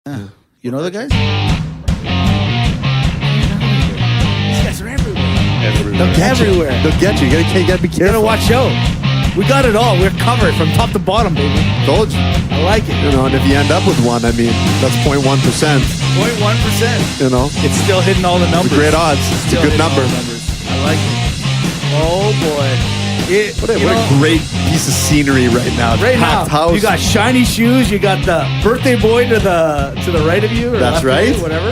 You know the guys? These guys are everywhere. Everywhere. They'll get you. You gotta be careful. You gotta watch out. We got it all. We're covered from top to bottom, baby. Told you. I like it. You know, and if you end up with one, I mean, that's 0.1%. 0.1%. You know, It's still hitting all the numbers. great odds. It's a Still good hitting all number. the numbers. I like it. Oh boy. What a great piece of scenery right now. Right now, Packed house. you got shiny shoes. You got the birthday boy to the right of you. Or That's left of right. you, whatever.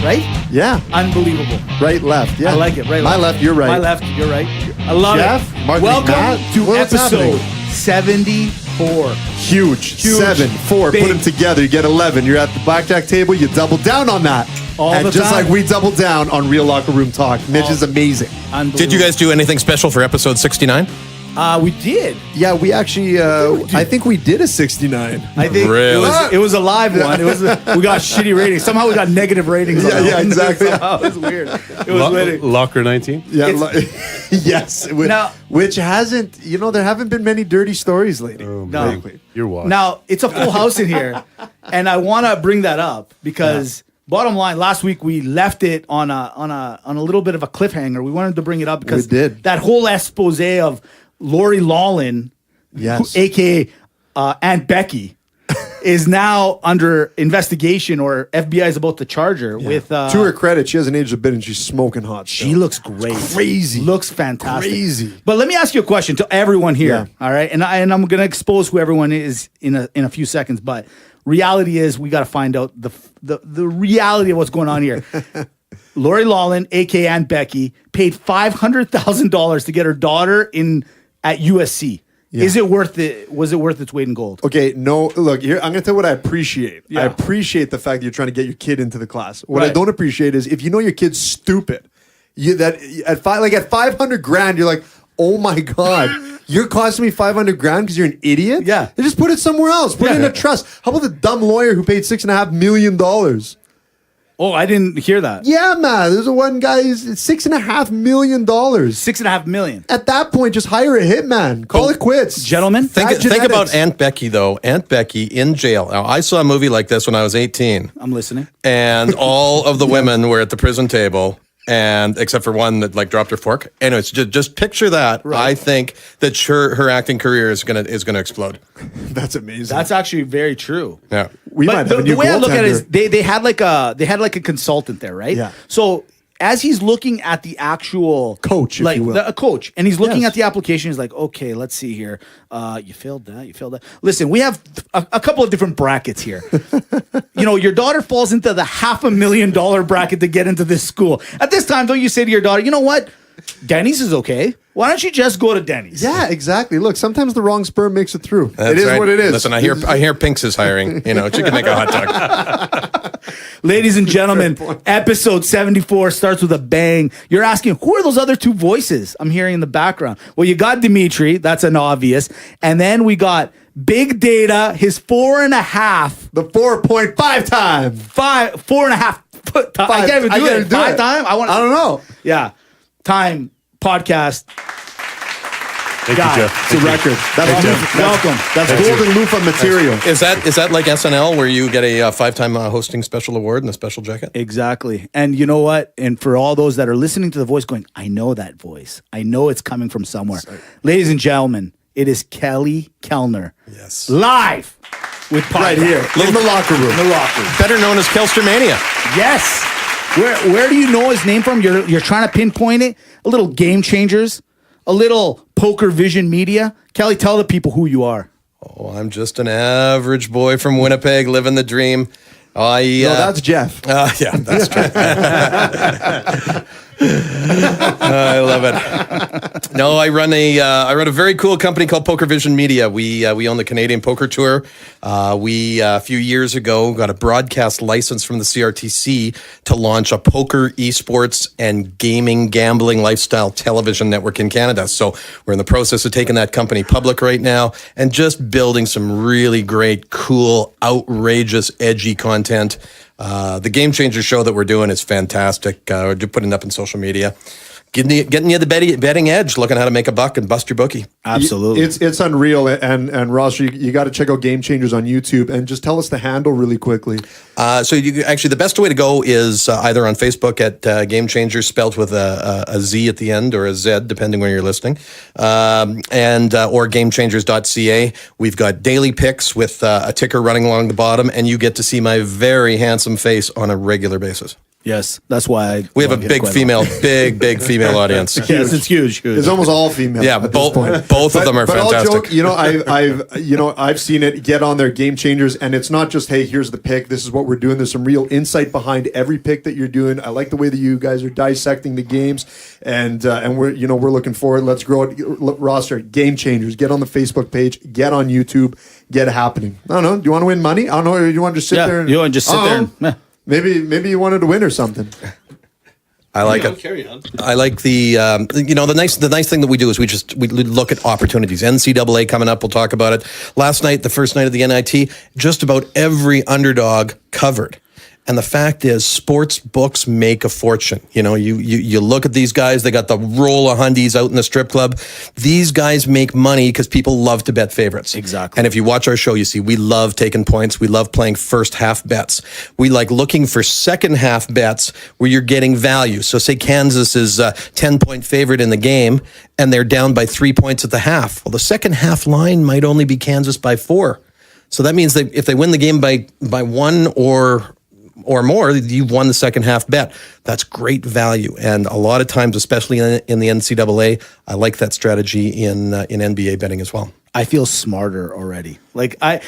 Right? Yeah. Unbelievable. Right, left. Yeah. I like it. Right. My left, you're right. My left, you're right. I love Jeff, it. Mark Welcome McNatt, to what's episode happening? 74. Huge. 7, 4. Big. Put them together. You get 11. You're at the blackjack table. You double down on that. All and the just time. like we double down on Real Locker Room Talk. Mitch is amazing. Did you guys do anything special for episode 69? We did. Yeah, we actually, I think we did a 69. I think Really? it was a live one. We got shitty ratings. Somehow we got negative ratings. Yeah, on that yeah, one. exactly. Somehow. It was weird. It was weird. Locker 19? Yeah, yes. Now- Which hasn't, there haven't been many dirty stories lately. Oh, No. man. You're washed. Now it's a full house in here, and I want to bring that up because bottom line, last week we left it on a little bit of a cliffhanger. We wanted to bring it up because We did. that whole expose of Lori Loughlin, Yes. aka Aunt Becky, is now under investigation, or FBI is about to charge her with. To her credit, she hasn't aged a bit and she's smoking hot. She still. looks great. Crazy. Looks fantastic. Crazy. But let me ask you a question to everyone here. Yeah. All right. And I'm going to expose who everyone is in a few seconds. But reality is we got to find out the reality of what's going on here. Lori Loughlin, aka Aunt Becky, paid $500,000 to get her daughter at USC. Yeah. Is it worth it? Was it worth its weight in gold? Okay, no, look, here, I'm going to tell you what I appreciate. Yeah. I appreciate the fact that you're trying to get your kid into the class. What I Right. don't appreciate is if you know your kid's stupid, at 500 grand, you're like, oh my God, you're costing me 500 grand because you're an idiot? Yeah. You just put it somewhere else. Put it in a trust. How about the dumb lawyer who paid $6.5 million? Oh, I didn't hear that. Yeah, man. There's a one guy, it's $6.5 million. $6.5 million. At that point, just hire a hitman. Call it quits. Gentlemen, Think Bad about genetics. Aunt Becky, though. Aunt Becky in jail. Now, I saw a movie like this when I was 18, I'm listening. and all of the women were at the prison table, and except for one that dropped her fork. Anyways, just picture that. Right. I think that her acting career is gonna explode. That's amazing. That's actually very true. Yeah. we might But have a new the way I look at it is goaltender. they had like a consultant there, right? Yeah. So as he's looking at the actual Coach, if you will. a coach, and he's looking Yes. at the application, he's like, okay, let's see here. You failed that. Listen, we have a couple of different brackets here. Your daughter falls into the $500,000 bracket to get into this school. At this time, don't you say to your daughter, you know what? Denny's is okay. Why don't you just go to Denny's? Yeah, exactly. Look, sometimes the wrong sperm makes it through. That's it is right. what it is. Listen, I hear Pinks is hiring. She can make a hot dog. Ladies and gentlemen, episode 74 starts with a bang. You're asking, who are those other two voices I'm hearing in the background? Well, you got Dimitri. That's an obvious. And then we got Big Data, his 4.5. The 4.5 time. 4.5. I can't even do it. Five time? I don't know. Yeah. Time podcast. Thank God, you, Jeff. It's a record. Welcome. That's golden loofah material. Is that like SNL where you get a 5-time hosting special award and a special jacket? Exactly. And you know what? And for all those that are listening to the voice going, I know that voice. I know it's coming from somewhere. Ladies and gentlemen, it is Kelly Kellner. Yes. Live with podcast. Right here. In the locker room. In the locker room. Better known as Kelstermania. Yes. Where do you know his name from? You're trying to pinpoint it. A little Game Changers. A little Poker Vision Media. Kelly, tell the people who you are. Oh, I'm just an average boy from Winnipeg, living the dream. No, that's Jeff. Yeah, that's true. I love it. No, I run a very cool company called Poker Vision Media. We own the Canadian Poker Tour. We a few years ago got a broadcast license from the CRTC to launch a poker, esports, and gaming gambling lifestyle television network in Canada. So we're in the process of taking that company public right now and just building some really great, cool, outrageous, edgy content. The Game Changer show that we're doing is fantastic. We're putting it up in social media. getting you the betting edge, looking how to make a buck and bust your bookie. Absolutely. It's unreal. And Ross, you got to check out Game Changers on YouTube and just tell us the handle really quickly. So actually, the best way to go is either on Facebook at Game Changers, spelled with a Z at the end or a Z, depending where you're listening, or GameChangers.ca. We've got daily picks with a ticker running along the bottom, and you get to see my very handsome face on a regular basis. Yes, that's why We have a big female audience. Yes, it's huge. It's almost all female. Yeah, both of them are fantastic. All joke, I've seen it. Get on their Game Changers, and it's not just, hey, here's the pick. This is what we're doing. There's some real insight behind every pick that you're doing. I like the way that you guys are dissecting the games, and we're looking forward. Let's grow it. Roster Game Changers. Get on the Facebook page. Get on YouTube. Get it happening. I don't know. Do you want to win money? I don't know. You want to just sit there? You want to just sit there? And, Maybe you wanted to win or something. I like it. Carry on. I like the the nice thing that we do is we look at opportunities. NCAA coming up, we'll talk about it. Last night, the first night of the NIT, just about every underdog covered. And the fact is, sports books make a fortune. You look at these guys, they got the roll of hundies out in the strip club. These guys make money because people love to bet favorites. Exactly. And if you watch our show, you see we love taking points. We love playing first half bets. We like looking for second half bets where you're getting value. So say Kansas is a 10-point favorite in the game and they're down by 3 points at the half. Well, the second half line might only be Kansas by 4. So that means that if they win the game by 1 or more, you've won the second half bet. That's great value. And a lot of times, especially in the NCAA, I like that strategy in NBA betting as well. I feel smarter already. Like I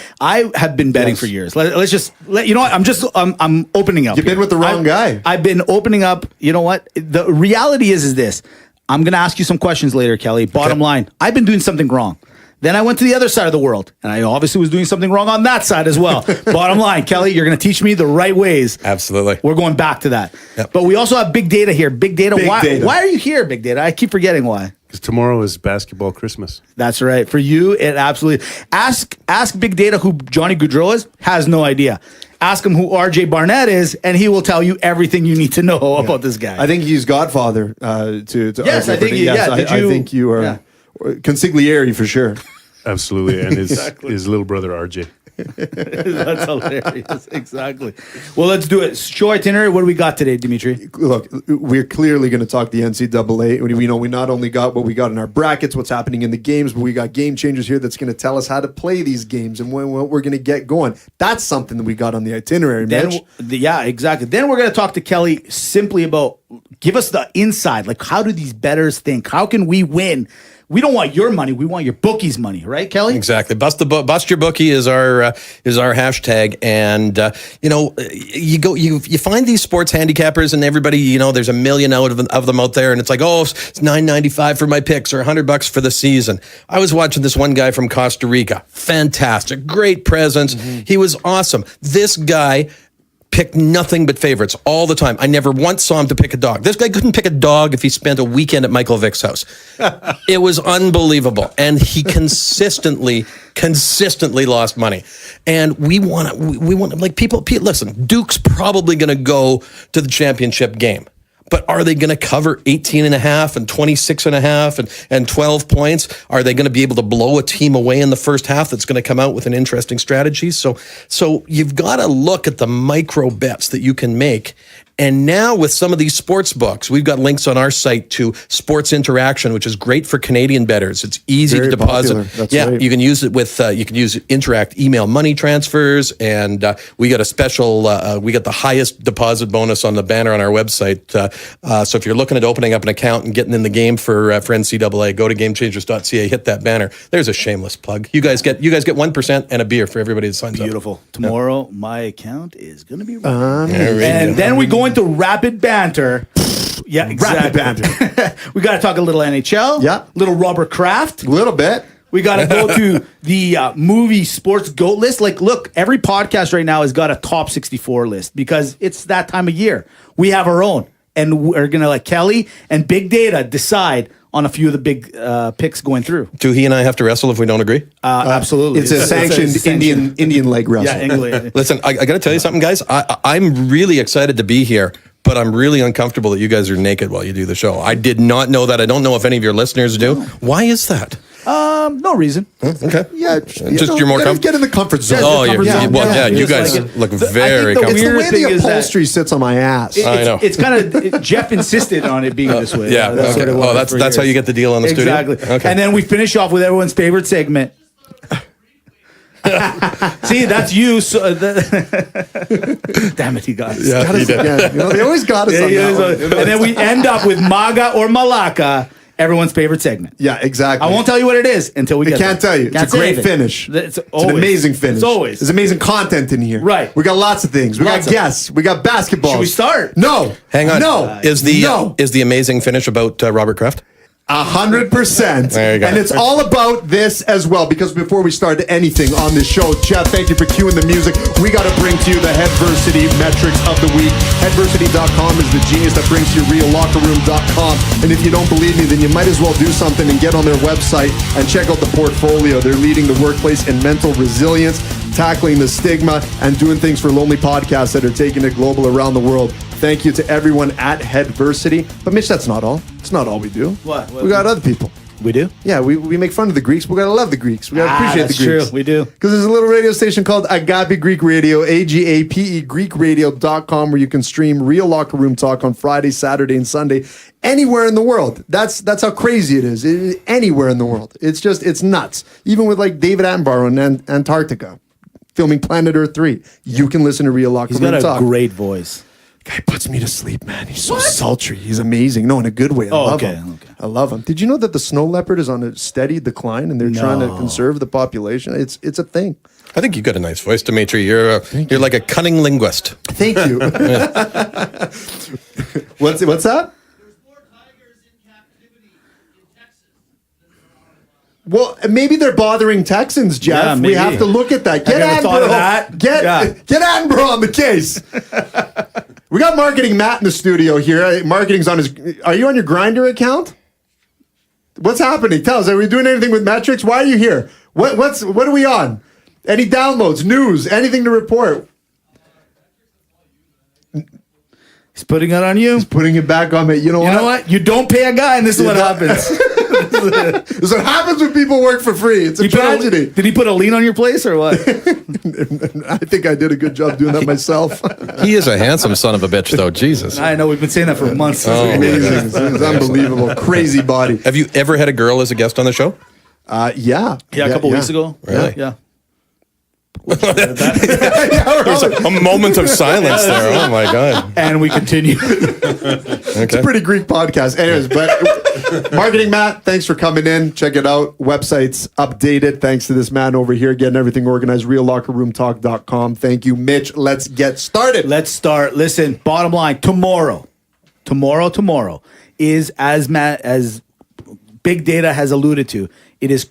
have been betting for years. Let's just you know what? I'm opening up. You've been with the wrong guy. I've been opening up. You know what? The reality is this. I'm going to ask you some questions later, Kelly. Bottom line, I've been doing something wrong. Then I went to the other side of the world, and I obviously was doing something wrong on that side as well. Bottom line, Kelly, you're going to teach me the right ways. Absolutely. We're going back to that. Yep. But we also have big data here. Big data. Why are you here, big data? I keep forgetting why. Because tomorrow is basketball Christmas. That's right. For you, it absolutely. Ask Big Data who Johnny Gaudreau is. Has no idea. Ask him who RJ Barnett is, and he will tell you everything you need to know about this guy. I think he's godfather to Yes, RJ I think Barnett. yeah. I think you are consigliere for sure. Absolutely. And his little brother, RJ. That's hilarious. Exactly. Well, let's do it. Show itinerary. What do we got today, Dimitri? Look, we're clearly going to talk the NCAA. We not only got what we got in our brackets, what's happening in the games, but we got Game Changers here that's going to tell us how to play these games and when we're going to get going. That's something that we got on the itinerary, Mitch. Yeah, exactly. Then we're going to talk to Kelly simply about, give us the inside. Like, how do these bettors think? How can we win? We don't want your money. We want your bookie's money, right, Kelly? Exactly. Bust your bookie is our hashtag, and you find these sports handicappers, and everybody, there's a million of them out there, and it's like, oh, it's $9.95 for my picks or $100 for the season. I was watching this one guy from Costa Rica, fantastic, great presence. Mm-hmm. He was awesome. This guy picked nothing but favorites all the time. I never once saw him to pick a dog. This guy couldn't pick a dog if he spent a weekend at Michael Vick's house. It was unbelievable. And he consistently lost money. And we want like people, listen, Duke's probably going to go to the championship game. But are they going to cover 18.5 and 26.5 and 12 points? Are they going to be able to blow a team away in the first half that's going to come out with an interesting strategy? So you've got to look at the micro bets that you can make. And now with some of these sports books, we've got links on our site to Sports Interaction, which is great for Canadian bettors. It's easy to deposit. That's right. You can use it with Interact email money transfers, and we got a special. We got the highest deposit bonus on the banner on our website. So if you're looking at opening up an account and getting in the game for NCAA, go to GameChangers.ca, hit that banner. There's a shameless plug. You guys get 1% and a beer for everybody that signs up. Beautiful. Tomorrow, my account is going to be running. And then we go into rapid banter. Yeah, exactly. Rapid banter. We got to talk a little NHL. Yeah. Little Robert Kraft. A little bit. We got to go to the movie sports GOAT list. Like, look, every podcast right now has got a top 64 list because it's that time of year. We have our own. And we're going to let Kelly and Big Data decide on a few of the big picks going through. Do he and I have to wrestle if we don't agree? Absolutely. It's a sanctioned Indian leg wrestle. Yeah, England. Listen, I got to tell you something, guys. I'm really excited to be here, but I'm really uncomfortable that you guys are naked while you do the show. I did not know that. I don't know if any of your listeners do. Why is that? No reason. Okay. Yeah, Just you're more comfortable. Get in the comfort zone. Oh, comfort zone. you Just guys like it. look I very think the comfortable. It's the weird way thing the is that upholstery sits on my ass. I know. It's kind of Jeff insisted on it being this way. Yeah. That's Okay. what it was Oh, that's for how years. you get the deal on the Exactly. studio? Okay. And then we finish off with everyone's favorite segment. See, that's you. So, damn it, he got us. Yeah, he did. Yeah, they always got us on that one. And then we end up with MAGA or MALAKA, everyone's favorite segment. Yeah, exactly. I won't tell you what it is until we I get can't there. tell you. Can't It's a say great anything. finish. It's It's an amazing finish. It's always. There's amazing content in here. Right. We got lots of things. We Lots got of- guests. We got basketball. Should we start? No. Hang on. No. Is the amazing finish about Robert Kraft? 100%. There you go. And it's all about this as well, because before we start anything on this show, Jeff, thank you for cueing the music. We got to bring to you the Headversity metrics of the week. Headversity.com is the genius that brings you reallockerroom.com. And if you don't believe me, then you might as well do something and get on their website and check out the portfolio. They're leading the workplace in mental resilience, tackling the stigma, and doing things for lonely podcasts that are taking it global around the world. Thank you to everyone at Headversity. But Mitch, that's not all. It's not all we do. What? We got other people. We do? Yeah, we make fun of the Greeks. We gotta love the Greeks. We gotta appreciate that's the Greeks. true. We do. Because there's a little radio station called Agape Greek Radio, AGAPE GreekRadio.com, where you can stream real locker room talk on Friday, Saturday, and Sunday anywhere in the world. That's how crazy it is. Anywhere in the world. It's nuts. Even with like David Attenborough in Antarctica, filming Planet Earth 3, you can listen to real locker He's room got a talk. great voice. Guy puts me to sleep, man. He's so sultry. He's amazing. No, in a good way. I love him. okay. I love him. Did you know that the snow leopard is on a steady decline and they're trying to conserve the population? It's a thing. I think you got a nice voice, Dimitri. You're like a cunning linguist. Thank you. What's that? There's more tigers in captivity in Texas than there are. Well, maybe they're bothering Texans, Jeff. Yeah, we maybe. have to look at that. Get never thought of Attenborough. that. Get Yeah. Attenborough on the case. We got marketing Matt in the studio here. Marketing's on his. Are you on your Grindr account? What's happening? Tell us. Are we doing anything with metrics? Why are you here? What are we on? Any downloads, news, anything to report? He's putting it on you. Putting it back on me. You know You know what? You don't pay a guy, and this is what happens. This is what happens when people work for free. It's a He put tragedy. did he put a lien on your place or what? I think I did a good job doing that myself. He is a handsome son of a bitch, though. Jesus. I know we've been saying that for months. Amazing. It's unbelievable. Crazy body. Have you ever had a girl as a guest on the show? Yeah. Yeah, a couple weeks ago. Really? Yeah. There's a moment of silence there. Oh my god. And we continue. It's a pretty Greek podcast. Anyways, but Marketing Matt, thanks for coming in. Check it out. Website's updated. Thanks to this man over here getting everything organized. reallockerroomtalk.com. Thank you, Mitch. Let's get started. Let's start. Listen, bottom line, tomorrow is as Big Data has alluded to, it is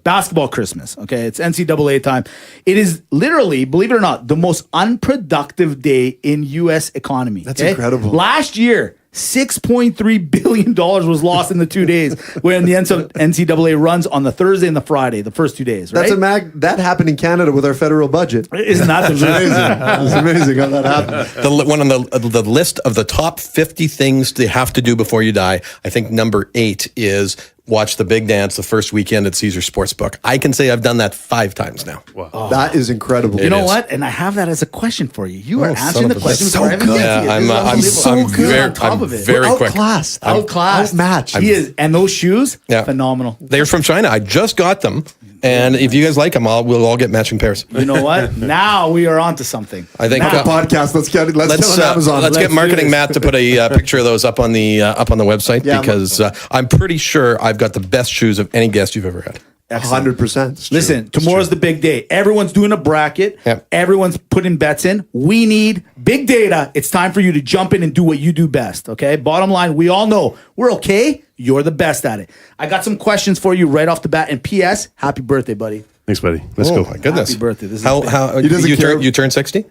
basketball Christmas. Okay, it's NCAA time. It is literally, believe it or not, the most unproductive day in U.S. economy. That's incredible. Last year, $6.3 billion was lost in the 2 days when the NCAA runs on the Thursday and the Friday, the first 2 days, right? That happened in Canada with our federal budget. Isn't that the It's amazing how that happened. One on the list of the top 50 things to have to do before you die, I think number 8 is watch the big dance the first weekend at Caesars Sportsbook. I can say I've done that 5 times now. Wow. That is incredible. You know is. what? And I have that as a question for you. You are answering son the of a question bitch. before I even get to Yeah, you. I'm This is unbelievable. very, on top of it. very quick. Outclassed. Outclassed. Outmatched. He is. And those shoes, Yeah. phenomenal. They're from China. I just got them, and if you guys like them, we'll all get matching pairs. You know what? Now we are onto something. I think Now, Podcast. Let's get it. Let's get on Amazon. let's get Let's do marketing this. Matt to put a picture of those up on the website Yeah, because I'm pretty sure I've got the best shoes of any guest you've ever had. excellent. 100%. Listen, tomorrow's the big day. Everyone's doing a bracket. Yep. Everyone's putting bets in. We need big data. It's time for you to jump in and do what you do best. Okay. Bottom line, we all know we're okay. You're the best at it. I got some questions for you right off the bat. And P.S. Happy birthday, buddy. Thanks, buddy. Let's Oh go. my goodness! Happy birthday. This is how big. how He doesn't care. you turn 60?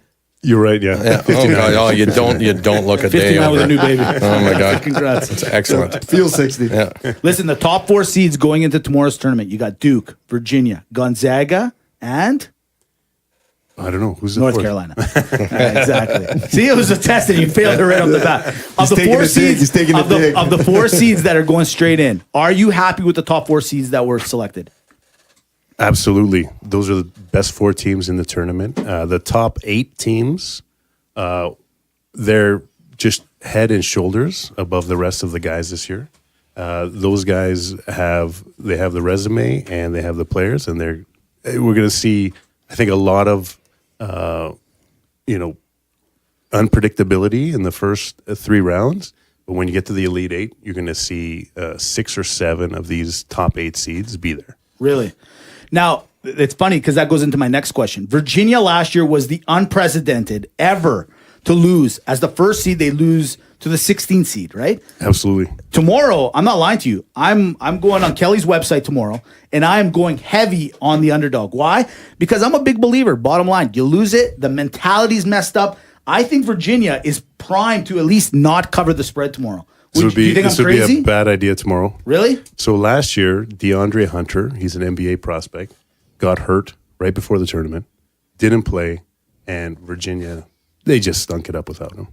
You're right. Yeah. Yeah. Oh god! Oh, you don't look a day 59 with a over. new baby. Oh my god! Congrats. That's excellent. Feel 60. Yeah. Listen, the top 4 seeds going into tomorrow's tournament. You got Duke, Virginia, Gonzaga, and I don't know. Who's the North fourth? Carolina. Exactly. See, it was a test and you failed it right off the bat. Of the taking four a dig. He's seeds, taking a of dig. the 4 seeds that are going straight in, are you happy with the top 4 seeds that were selected? Absolutely. Those are the best 4 teams in the tournament. The top 8 teams, they're just head and shoulders above the rest of the guys this year. Those guys have the resume and they have the players, and we're going to see, I think, a lot of unpredictability in the first 3 rounds. But when you get to the Elite 8, you're going to see 6 or 7 of these top 8 seeds be there. Really? Now, it's funny because that goes into my next question. Virginia last year was the unprecedented ever to lose. As the first seed, they lose to the 16th seed, right? Absolutely. Tomorrow, I'm not lying to you. I'm going on Kelly's website tomorrow, and I am going heavy on the underdog. Why? Because I'm a big believer. Bottom line, you lose it, the mentality's messed up. I think Virginia is primed to at least not cover the spread tomorrow. This would Do you think this I'm would be crazy? a bad idea tomorrow. Really? So last year, DeAndre Hunter, he's an NBA prospect, got hurt right before the tournament, didn't play, and Virginia, they just stunk it up without him.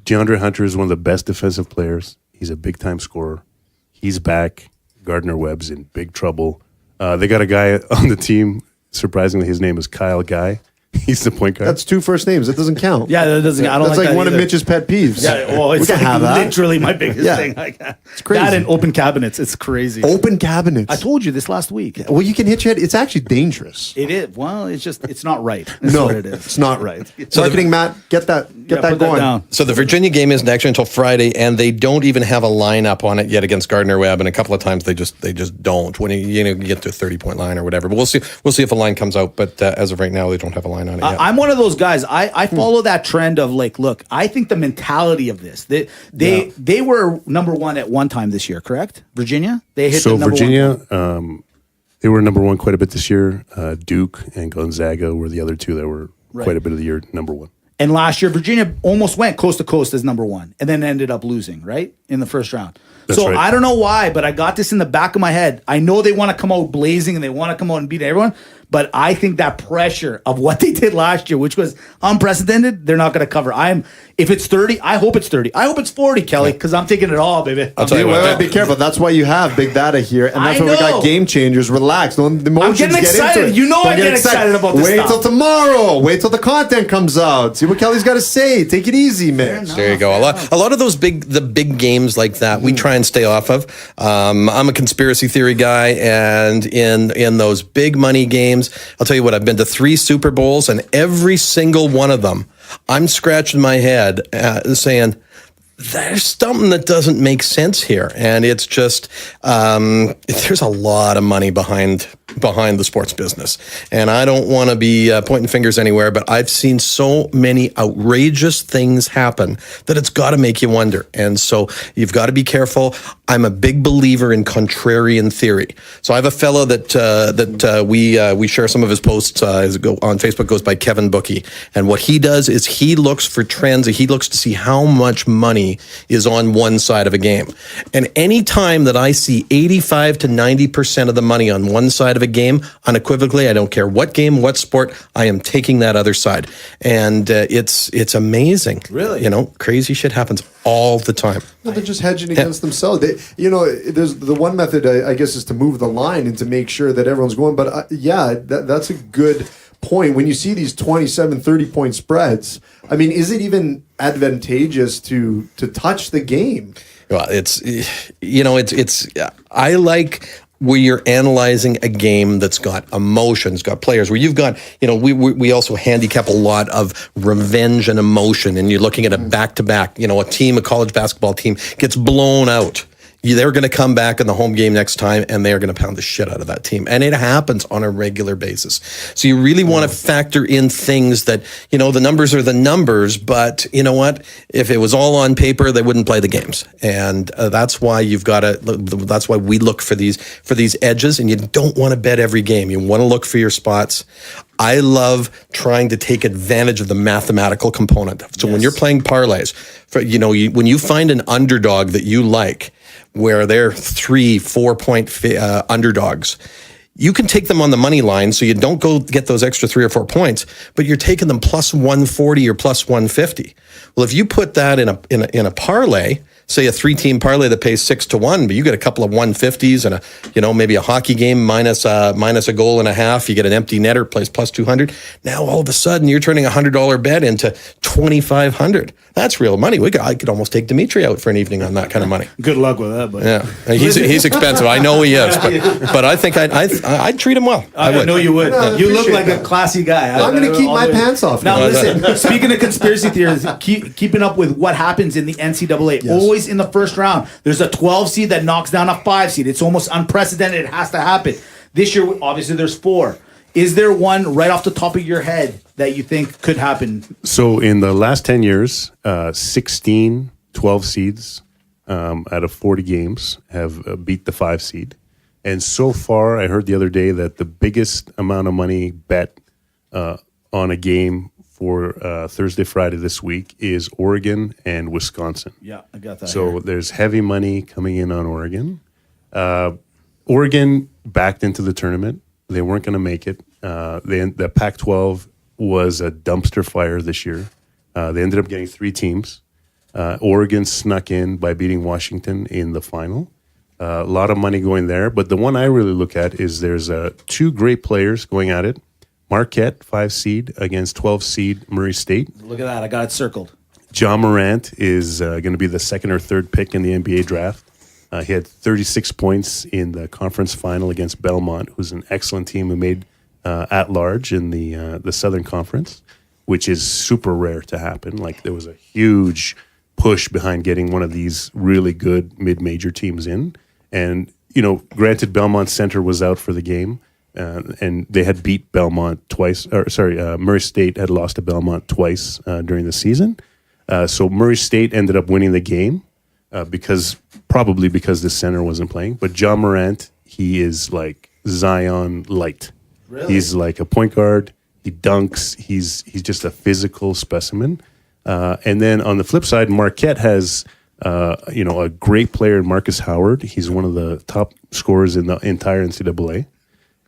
DeAndre Hunter is one of the best defensive players. He's a big-time scorer. He's back. Gardner-Webb's in big trouble. They got a guy on the team, surprisingly, his name is Kyle Guy. He's the point guard. That's 2 first names. It doesn't count. Yeah, that doesn't. I don't That's like that one either. of Mitch's pet peeves. Yeah, well, it's we can like have that. literally my biggest Yeah. thing. It's crazy. That and open cabinets. It's crazy. Open cabinets. I told you this last week. Well, you can hit your head. It's actually dangerous. It is. Well, it's not right. That's No, what it is. it's not right. So Marketing, Matt, get that Yeah, that put going. down. So the Virginia game isn't actually until Friday, and they don't even have a lineup on it yet against Gardner Webb. And a couple of times they just don't when you get to a 30-point line or whatever. But we'll see if a line comes out. But as of right now, they don't have a line on it yet. I'm one of those guys. I follow that trend of like, look, I think the mentality of this. They were number 1 at one time this year, correct? Virginia. They hit So the number Virginia, 1. they were number 1 quite a bit this year. Duke and Gonzaga were the other 2 that were quite a bit of the year number 1. And last year, Virginia almost went coast to coast as number 1, and then ended up losing right in the first round. That's so right. I don't know why, but I got this in the back of my head. I know they want to come out blazing and they want to come out and beat everyone, but I think that pressure of what they did last year, which was unprecedented, they're not going to cover. If it's 30, I hope it's 30. I hope it's 40, Kelly, because I'm taking it all, baby. I'll tell you Wait, what. be careful. That's why you have big data here, and that's I why we know. got game changers. Relax. Don't the emotions getting get excited. into it. You know Don't I get excited about this Wait stuff. till tomorrow. Wait till the content comes out. See what Kelly's got to say. Take it easy, Mitch. There you go. A lot of those big games like that we try and stay off of. I'm a conspiracy theory guy, and in those big money games, I'll tell you what, I've been to 3 Super Bowls, and every single one of them, I'm scratching my head saying, there's something that doesn't make sense here. And it's just, there's a lot of money behind the sports business. And I don't want to be pointing fingers anywhere, but I've seen so many outrageous things happen that it's got to make you wonder. And so you've got to be careful. I'm a big believer in contrarian theory. So I have a fellow that we share some of his posts on Facebook, goes by Kevin Bookie. And what he does is he looks for trends. He looks to see how much money is on one side of a game. And any time that I see 85 to 90% of the money on one side of a game, unequivocally, I don't care what game, what sport, I am taking that other side. And it's amazing. Really? Crazy shit happens all the time. Well, they're just hedging against themselves. There's the one method, I guess, is to move the line and to make sure that everyone's going. But that's a good point. When you see these 27, 30-point spreads, I mean, is it even advantageous to touch the game? Well, it's I like where you're analyzing a game that's got emotions, got players, where you've got, we also handicap a lot of revenge and emotion, and you're looking at a back-to-back, a college basketball team gets blown out. They're going to come back in the home game next time, and they are going to pound the shit out of that team. And it happens on a regular basis. So you really want to factor in things that, the numbers are the numbers, but you know what? If it was all on paper, they wouldn't play the games. And that's why that's why we look for these edges, and you don't want to bet every game. You want to look for your spots. I love trying to take advantage of the mathematical component. So when you're playing parlays, when you find an underdog that you like, where they're 3-4 point underdogs, you can take them on the money line, so you don't go get those extra 3 or 4 points, but you're taking them plus 140 or plus 150. Well, if you put that in a parlay, say a 3-team parlay that pays 6-1, but you get a couple of 150s and maybe a hockey game minus a goal and a half. You get an empty netter, plays plus 200. Now all of a sudden you're turning $100 bet into 2,500. That's real money. I could almost take Dimitri out for an evening on that kind of money. Good luck with that, buddy. Yeah, he's expensive. I know he is, but I think I'd treat him well. I know you would. No, You look appreciate like a classy guy. I'm going to keep my pants off. Now listen, speaking of conspiracy theories, keeping up with what happens in the NCAA, always in the first round, there's a 12 seed that knocks down a 5 seed. It's almost unprecedented. It has to happen. This year, obviously, there's 4. Is there one right off the top of your head that you think could happen? So in the last 10 years, 16 12 seeds out of 40 games have beat the 5 seed. And so far, I heard the other day that the biggest amount of money bet on a game for Thursday, Friday this week is Oregon and Wisconsin. Yeah, I got that. So there's heavy money coming in on Oregon. Oregon backed into the tournament. They weren't going to make it. The Pac-12 was a dumpster fire this year. They ended up getting 3 teams. Oregon snuck in by beating Washington in the final. A lot of money going there. But the one I really look at is there's 2 great players going at it. Marquette, 5 seed, against 12 seed Murray State. Look at that. I got it circled. John Morant is going to be the 2nd or 3rd pick in the NBA draft. He had 36 points in the conference final against Belmont, who's an excellent team who made at-large in the Southern Conference, which is super rare to happen. Like, there was a huge push behind getting one of these really good mid-major teams in. And, granted, Belmont Center was out for the game, and they had beat Belmont twice. Murray State had lost to Belmont twice during the season. So Murray State ended up winning the game probably because the center wasn't playing. But John Morant, he is like Zion light. Really? He's like a point guard. He dunks. He's just a physical specimen. And then on the flip side, Marquette has a great player in Marcus Howard. He's one of the top scorers in the entire NCAA.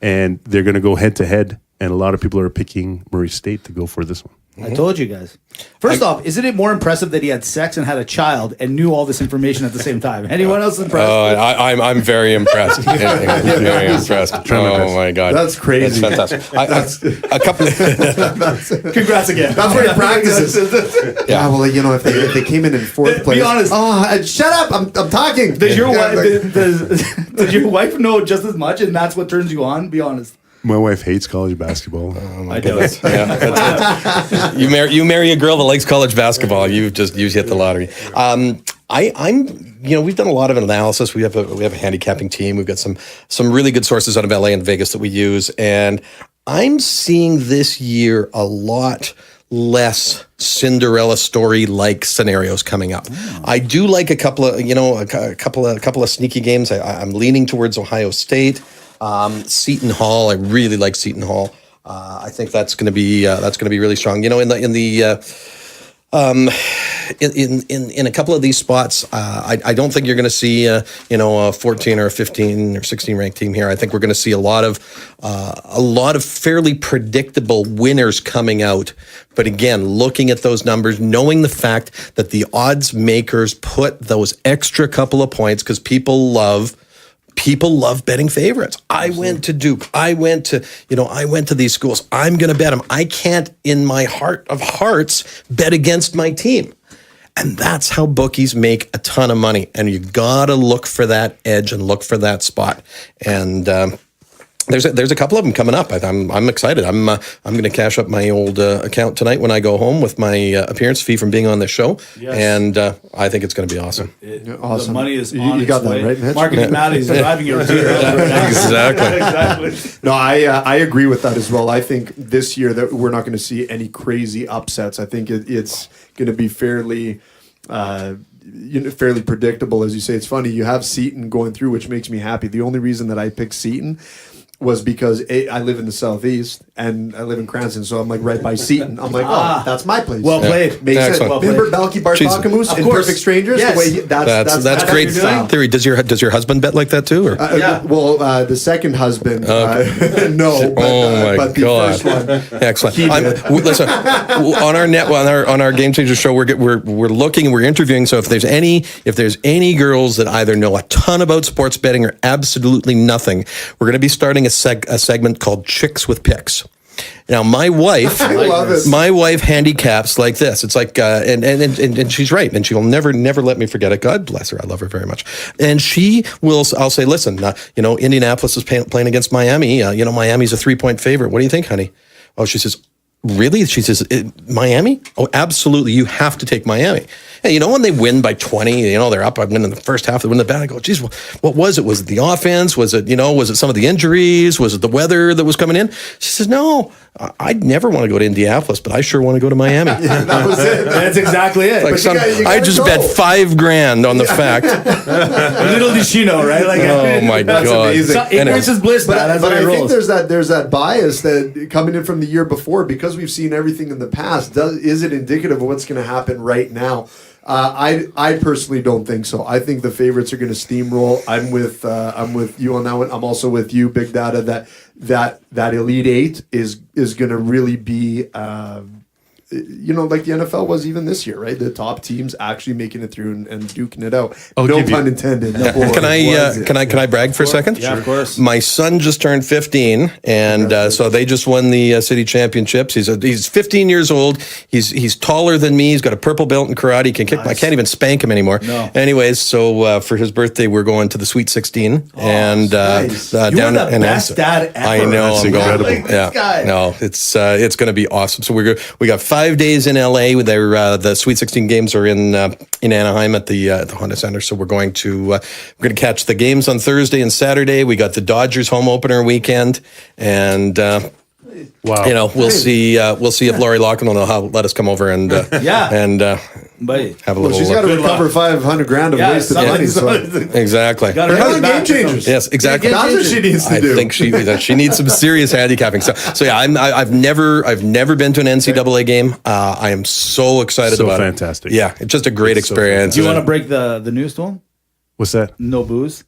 And they're going to go head to head. And a lot of people are picking Murray State to go for this one. I told you guys. First off, isn't it more impressive that he had sex and had a child and knew all this information at the same time? Anyone else impressed? I'm very impressed. Very impressed. Oh my God, That's crazy. That's fantastic. A couple. Congrats again. That's where he practices. Yeah, well, if they came in 4th place. Be honest. Oh, shut up! I'm talking. Does your wife does your wife know just as much, and that's what turns you on? Be honest. My wife hates college basketball. I do it. Yeah, you marry a girl that likes college basketball. You hit the lottery. We've done a lot of analysis. We have a handicapping team. We've got some really good sources out of LA and Vegas that we use, and I'm seeing this year a lot less Cinderella story like scenarios coming up. I do like a couple of sneaky games. I'm leaning towards Ohio State. Seton Hall, I really like Seton Hall. I think that's going to be really strong. In a couple of these spots, I don't think you're going to see a 14 or a 15 or 16 ranked team here. I think we're going to see a lot of fairly predictable winners coming out. But again, looking at those numbers, knowing the fact that the odds makers put those extra couple of points because people love betting favorites. I went to Duke. I went to these schools. I'm going to bet them. I can't, in my heart of hearts, bet against my team. And that's how bookies make a ton of money. And you got to look for that edge and look for that spot. And there's a couple of them coming up. I'm excited. I'm going to cash up my old account tonight when I go home with my appearance fee from being on this show. Yes. And I think it's going to be awesome. Awesome. The money is on You got its that way. right, Mitch? Marketing Matt is driving your routine right now. Exactly. No, I agree with that as well. I think this year that we're not going to see any crazy upsets. I think it's going to be fairly predictable. As you say, it's funny. You have Seton going through, which makes me happy. The only reason that I picked Seton was because I live in the southeast and I live in Cranston, so I'm like right by Seton. I'm like, oh, that's my place. Well played. Makes sense. Excellent. Remember Balky Bartakamus Of in course. Perfect Strangers? Yes. The way That's great style. theory. Does your husband bet like that too? Or? Well, the second husband, no, but, Oh my but the God! first one, Excellent. he did. Listen, on our Game Changer show, we're looking, we're interviewing. So if there's any girls that either know a ton about sports betting or absolutely nothing, we're going to be starting a segment called Chicks with Picks. Now, my wife, love it. my wife handicaps like this. It's like, and she's right, and she'll never let me forget it. God bless her. I love her very much. And I'll say, listen, Indianapolis is playing against Miami. Miami's a 3-point favorite. What do you think, honey? Oh, she says, really? She says, Miami? Oh, absolutely. You have to take Miami. Hey, when they win by 20, they're up. I've been in the first half, they win the back. I go, geez, what was it? Was it the offense? Was it, was it some of the injuries? Was it the weather that was coming in? She says, no, I'd never want to go to Indianapolis, but I sure want to go to Miami. that was it. That's exactly it. Like you gotta I just go. bet $5,000 on the fact. Little did she know, right? Like, Oh my That's God! amazing. So ignorance is bliss, man. That's But how I it think rolls. there's that bias that coming in from the year before, because we've seen everything in the past. Is it indicative of what's going to happen right now? I personally don't think so. I think the favorites are going to steamroll. I'm with you on that one. I'm also with you, Big Data. That Elite Eight is going to really be. Like the NFL was even this year, right? The top teams actually making it through and duking it out. I'll No give you- pun intended. Can I brag for a second? Yeah, of course. My son just turned 15, and so they just won the city championships. He's 15 years old. He's taller than me. He's got a purple belt in karate. He can kick. I can't even spank him anymore. No. Anyways, so for his birthday, we're going to the Sweet 16, and nice. You are down the in best Amsterdam. dad ever. I know. That's I'm going. incredible. Like this guy. No, it's going to be awesome. So we got 5 days in LA. The Sweet 16 games are in Anaheim at the Honda Center. So we're going to catch the games on Thursday and Saturday. We got the Dodgers home opener weekend, and Wow. we'll see if Lori Loughlin will let us come over and But have a Well, little. she's got to Good recover luck. $500,000 of yeah, wasted money. So. Exactly. Gotta They're run not it back game or something. changers. Yes, exactly. That's what she needs to I do. think she needs some serious handicapping. So yeah, I've never been to an NCAA game. I am so excited So about fantastic. it. Yeah, it's just a great It's so experience. Do you want to break the news to him? What's that? No booze.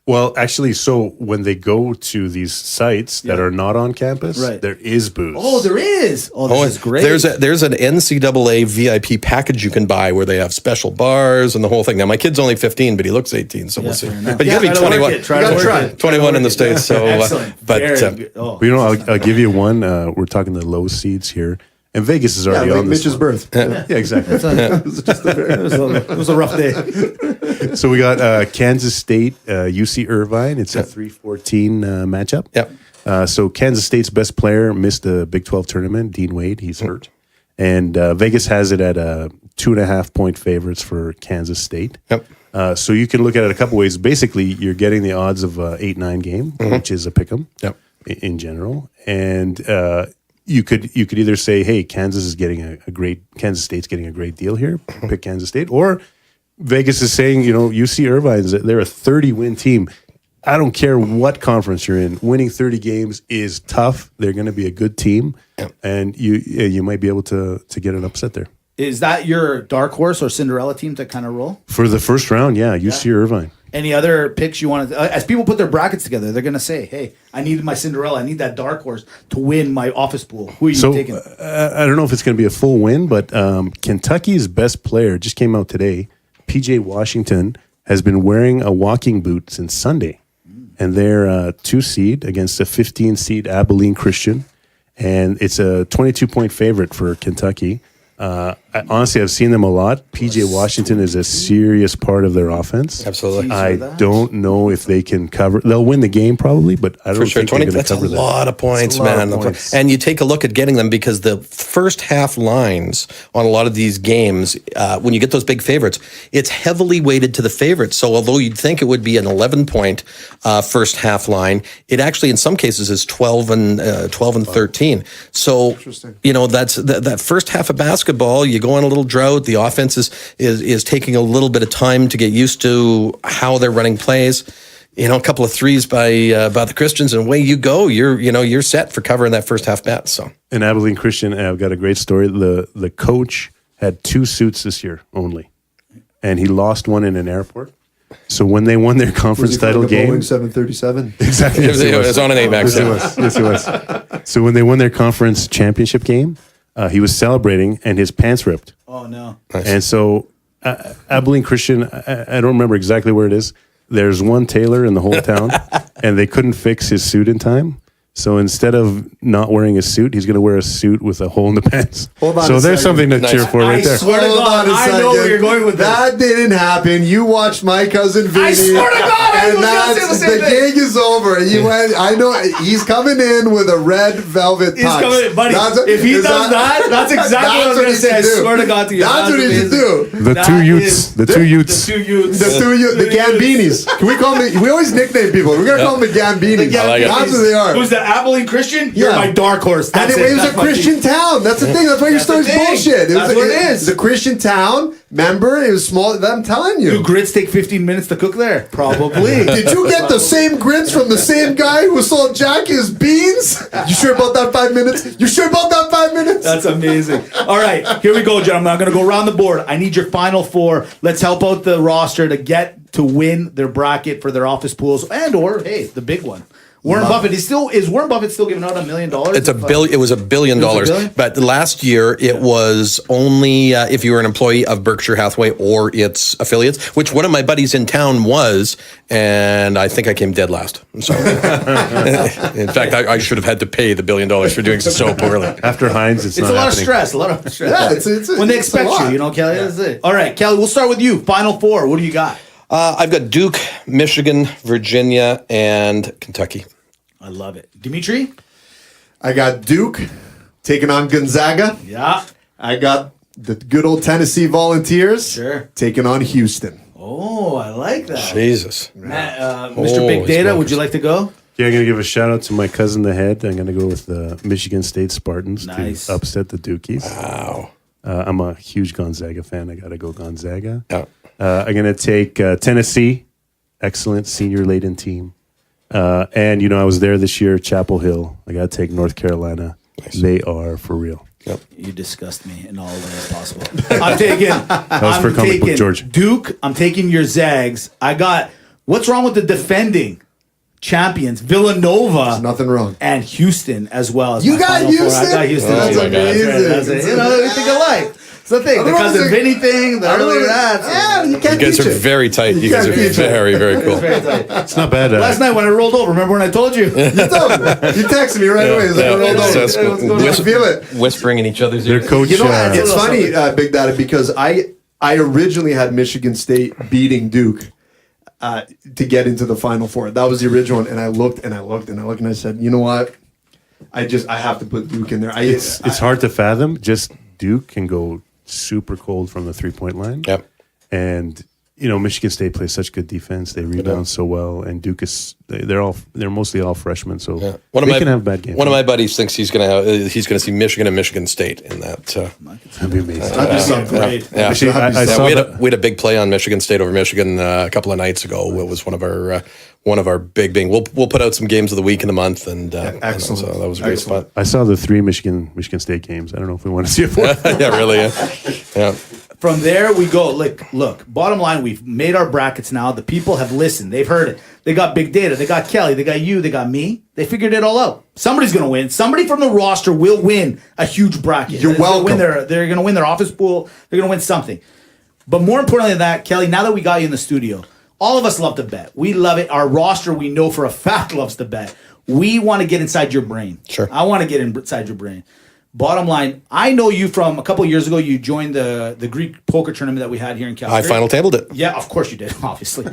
Well, actually, so when they go to these sites that are not on campus, Right. there is booze. Oh, there is. Oh, this is great. There's an NCAA VIP package you can buy where they have special bars and the whole thing. Now my kid's only 15, but he looks 18, so we'll see. fair enough. But you Yeah, gotta be try to work 21. it. Try You to gotta work try. it. 21 in the States. So, Excellent. but Very uh, good. Oh. But I'll give you one. We're talking the low seeds here, and Vegas is Yeah, already like on this. Mitch's one. birth. Yeah, exactly. It was a rough day. So we got Kansas State, UC Irvine. It's a 3-14 matchup. Yep. So Kansas State's best player missed the Big 12 tournament. Dean Wade, he's hurt. And Vegas has it at 2.5 point favorites for Kansas State. Yep. So you can look at it a couple ways. Basically, you're getting the odds of 8-9 game, which is a pick'em Yep. in general. And you could either say, hey, Kansas State's getting a great deal here. Pick Kansas State. Or Vegas is saying, UC Irvine's, they're a 30-win team. I don't care what conference you're in. Winning 30 games is tough. They're going to be a good team, and you might be able to get an upset there. Is that your dark horse or Cinderella team to kind of roll? For the first round, UC Irvine. Any other picks you want to? As people put their brackets together, they're going to say, "Hey, I need my Cinderella. I need that dark horse to win my office pool." Who are you So taking? I don't know if it's going to be a full win, but Kentucky's best player just came out today. PJ Washington has been wearing a walking boot since Sunday, and they're 2 seed against a 15 seed Abilene Christian, and it's a 22-point favorite for Kentucky. Honestly, I've seen them a lot. PJ Washington is a serious part of their offense. Absolutely. I don't know if they can cover. They'll win the game probably, but I don't For sure, think 20. they're going That's to a cover that. lot of points, That's a lot man. of points. And you take a look at getting them because the first half lines on a lot of these games, when you get those big favorites, it's heavily weighted to the favorites. So although you'd think it would be an 11-point first half line, it actually in some cases is 12 and 13. So that's that first half of basketball. You go on a little drought. The offense is taking a little bit of time to get used to how they're running plays. a couple of threes by the Christians, and away you go. You're set for covering that first half bet. So In Abilene Christian, I've got a great story. The coach had 2 suits this year only, and he lost one in an airport. So when they won their conference title game, Boeing 737. exactly, it was on an AMAX. Yes, it was. So when they won their conference championship game, he was celebrating, and his pants ripped. Oh no. And so Abilene Christian, I don't remember exactly where it is. There's one tailor in the whole town, and they couldn't fix his suit in time. So instead of not wearing a suit, he's going to wear a suit with a hole in the pants. Hold on so a there's second. something to cheer for right there. swear to Hold God, on a I second. know where you're going with this. That didn't happen. You watched my cousin Vinny. I swear to God, I and was gonna say the same the thing. gig is over. You went. I know he's coming in with a red velvet He's tux. coming, buddy. That's- If he is does that, that's exactly what I was that's going to he say. should I do. swear to God to you. That's what he should do. The That two is- Utes. The two Utes. The 2 Utes. The Gambinis. Can we call them? We always nickname people. We're gonna call them the Gambinis. I like it. That's what they are. Who's the Abilene Christian? You're Yeah. my dark horse. And That's it was That's a my Christian team. town. That's the thing. That's why your That's the story's thing. bullshit. That's what it is. It's a Christian town. Remember, it was small. I'm telling you. Do grits take 15 minutes to cook there? Probably. Did you get the same grits from the same guy who sold Jackie his beans? You sure about that 5 minutes? You sure about that 5 minutes? That's amazing. All right, here we go, gentlemen. I'm going to go around the board. I need your final 4. Let's help out the roster to get to win their bracket for their office pools or hey, the big one. Warren Buffett is Warren Buffett still giving out $1 million? It's a billion. It was $1 billion. billion? But last year it was only if you were an employee of Berkshire Hathaway or its affiliates, which one of my buddies in town was, and I think I came dead last. So, in fact, I should have had to pay the $1 billion for doing so poorly. After Heinz, it's It's not a lot of happening. stress. A lot of stress. Yeah, it's when they it's a expect lot. you, Kelly. That's it. All right, Kelly. We'll start with you. Final 4. What do you got? I've got Duke, Michigan, Virginia, and Kentucky. I love it, Dimitri. I got Duke taking on Gonzaga. Yeah. I got the good old Tennessee Volunteers Sure. taking on Houston. Oh, I like that. Jesus. Matt, Mr. Holy Big Data, would smokers. you like to go? Yeah, I'm going to give a shout out to my cousin, the head. I'm going to go with the Michigan State Spartans Nice. to upset the Dukies. Wow. I'm a huge Gonzaga fan. I got to go Gonzaga. Yeah. I'm going to take Tennessee. Excellent senior laden team. And, I was there this year, Chapel Hill. I got to take North Carolina. They are for real. You disgust me in all ways possible. I'm taking. was for comic book George. Duke. I'm taking your Zags. I got. What's wrong with the defending champions, Villanova? Nothing wrong. And Houston as well. As You my got Final Four. Houston? I got Houston. That's too. amazing. That's it. We think alike. It's the thing. The don't know, cousin it's like- Vinny thing. The earlier that. Yeah, you can't You guys teach are it. very tight. You guys can't are teach it. very, very cool. Very tight. It's not bad. Last night when I rolled over, remember when I told you? You told me. You texted me right away. He's like, I rolled yeah. over. What's going on? I feel it. Whispering in each other's Their ears. coach. You know, uh, it's funny, Big Data, because I originally had Michigan State beating Duke to get into the Final Four. That was the original one, and I looked and I said, you know what? I have to put Duke in there. it's hard to fathom. Just Duke can go super cold from the 3-point line. Yep. And Michigan State plays such good defense. They rebound so well, and Duke is they're mostly all freshmen, so they can have bad games. One of my buddies thinks he's gonna see Michigan and Michigan State in that. That'd be amazing. That'd be something. Great. Yeah, Actually, I Yeah, saw we, had that. we had a big play on Michigan State over Michigan a couple of nights ago. It was one of our big. We'll put out some games of the week in the month, and excellent. So that was a great Excellent. spot. I saw the 3 Michigan State games. I don't know if we want to see it for. Yeah, really. Yeah. From there, we go. Look, bottom line, we've made our brackets now. The people have listened. They've heard it. They got Big Data. They got Kelly. They got you. They got me. They figured it all out. Somebody's going to win. Somebody from the roster will win a huge bracket. You're welcome. They're going to win their office pool. They're going to win something. But more importantly than that, Kelly, now that we got you in the studio, all of us love to bet. We love it. Our roster, we know for a fact, loves to bet. We want to get inside your brain. Sure. I want to get inside your brain. Bottom line, I know you from a couple of years ago. You joined the Greek poker tournament that we had here in Calgary. I final tabled it. Yeah, of course you did, obviously.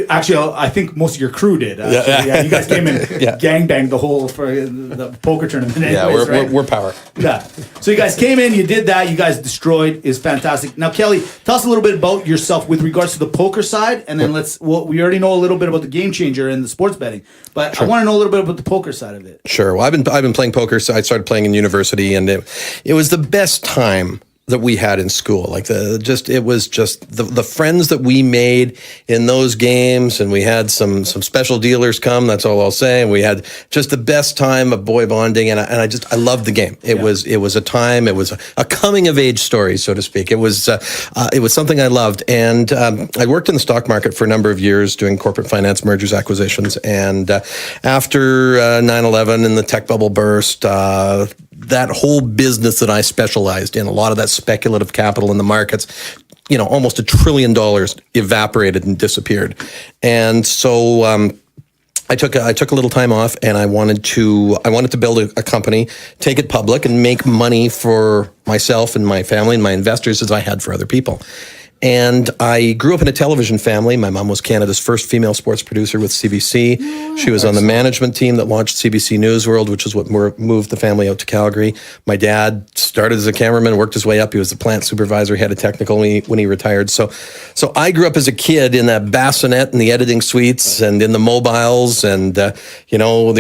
Actually, I think most of your crew did. Yeah. You guys came in, Yeah. gangbanged the whole for the poker tournament. Yeah, anyways, right? we're power. Yeah. So you guys came in, you did that, you guys destroyed. Is fantastic. Now, Kelly, tell us a little bit about yourself with regards to the poker side, and then we already know a little bit about the game changer and the sports betting, but I want to know a little bit about the poker side of it. Sure. Well, I've been playing poker. So I started playing in university, and it was the best time that we had in school. Like it was just the friends that we made in those games, and we had some special dealers come. That's all I'll say. And we had just the best time of boy bonding, and I loved the game. It was a time. It was a coming of age story, so to speak. It was something I loved, and I worked in the stock market for a number of years doing corporate finance, mergers, acquisitions, and after 9/11 and the tech bubble burst. That whole business that I specialized in, a lot of that speculative capital in the markets, almost $1 trillion evaporated and disappeared. And so I took a little time off, and I wanted to build a company, take it public, and make money for myself and my family and my investors as I had for other people. And I grew up in a television family. My mom was Canada's first female sports producer with CBC. She was on the management team that launched CBC News World, which is what moved the family out to Calgary. My dad started as a cameraman, worked his way up. He was the plant supervisor, head of technical when he retired. So I grew up as a kid in that bassinet and the editing suites and in the mobiles and, the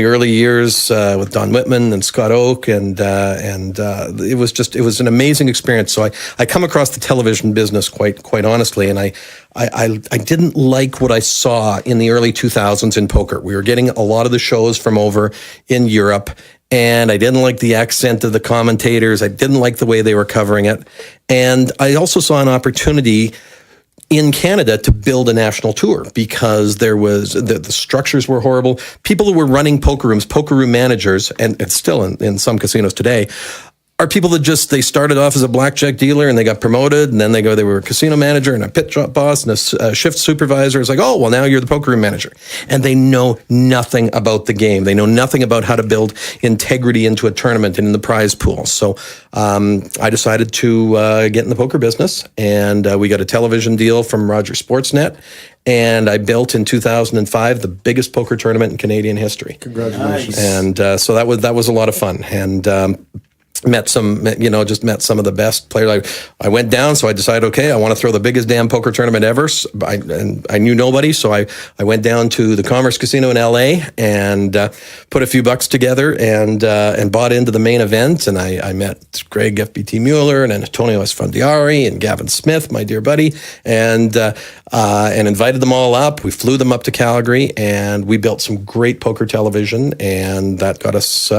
early years with Don Whitman and Scott Oak. And it was an amazing experience. So I come across the television business quite honestly, and I didn't like what I saw in the early 2000s in poker. We were getting a lot of the shows from over in Europe, and I didn't like the accent of the commentators. I didn't like the way they were covering it, and I also saw an opportunity in Canada to build a national tour because there was the structures were horrible. People who were running poker rooms, poker room managers, and it's still in some casinos today, are people that they started off as a blackjack dealer and they got promoted, and then they were a casino manager and a pit shop boss and a shift supervisor. It's like, oh, well, now you're the poker room manager. And they know nothing about the game. They know nothing about how to build integrity into a tournament and in the prize pool. So I decided to get in the poker business, and we got a television deal from Rogers Sportsnet. And I built in 2005 the biggest poker tournament in Canadian history. Congratulations. And so that was a lot of fun. And met some of the best players. I went down, so I decided, okay, I want to throw the biggest damn poker tournament ever. And I knew nobody, so I went down to the Commerce Casino in LA and put a few bucks together and bought into the main event. And I met Greg FBT Mueller and Antonio Esfandiari and Gavin Smith, my dear buddy, and invited them all up. We flew them up to Calgary, and we built some great poker television, and that got us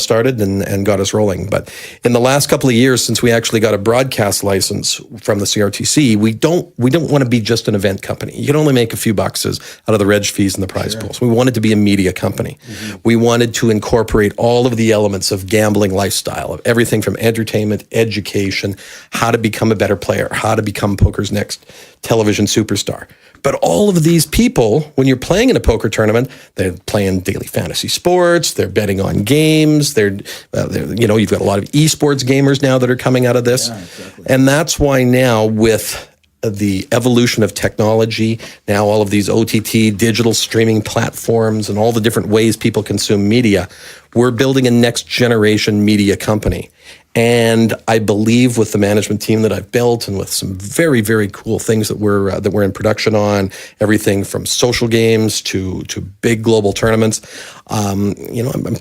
started and got us rolling. But in the last couple of years, since we actually got a broadcast license from the CRTC, we don't want to be just an event company. You can only make a few bucks out of the reg fees and the prize pools. We wanted to be a media company. Mm-hmm. We wanted to incorporate all of the elements of gambling lifestyle, of everything from entertainment, education, how to become a better player, how to become poker's next television superstar. But all of these people, when you're playing in a poker tournament, they're playing daily fantasy sports, they're betting on games, you've got a lot of esports gamers now that are coming out of this. Yeah, exactly. And that's why now with the evolution of technology, now all of these OTT digital streaming platforms and all the different ways people consume media, we're building a next generation media company. And I believe with the management team that I've built and with some very, very cool things that we're in production on, everything from social games to big global tournaments, I'm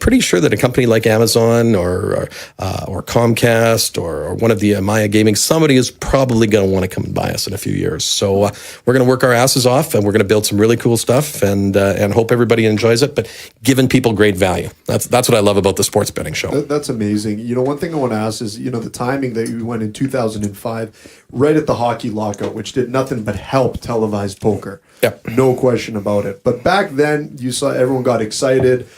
pretty sure that a company like Amazon or Comcast or one of the Maya Gaming, somebody is probably going to want to come and buy us in a few years. So we're going to work our asses off, and we're going to build some really cool stuff and hope everybody enjoys it, but giving people great value. That's what I love about the sports betting show. That's amazing. One thing I want to ask is, the timing that you went in 2005, right at the hockey lockout, which did nothing but help televised poker. Yep. No question about it. But back then, you saw everyone got excited,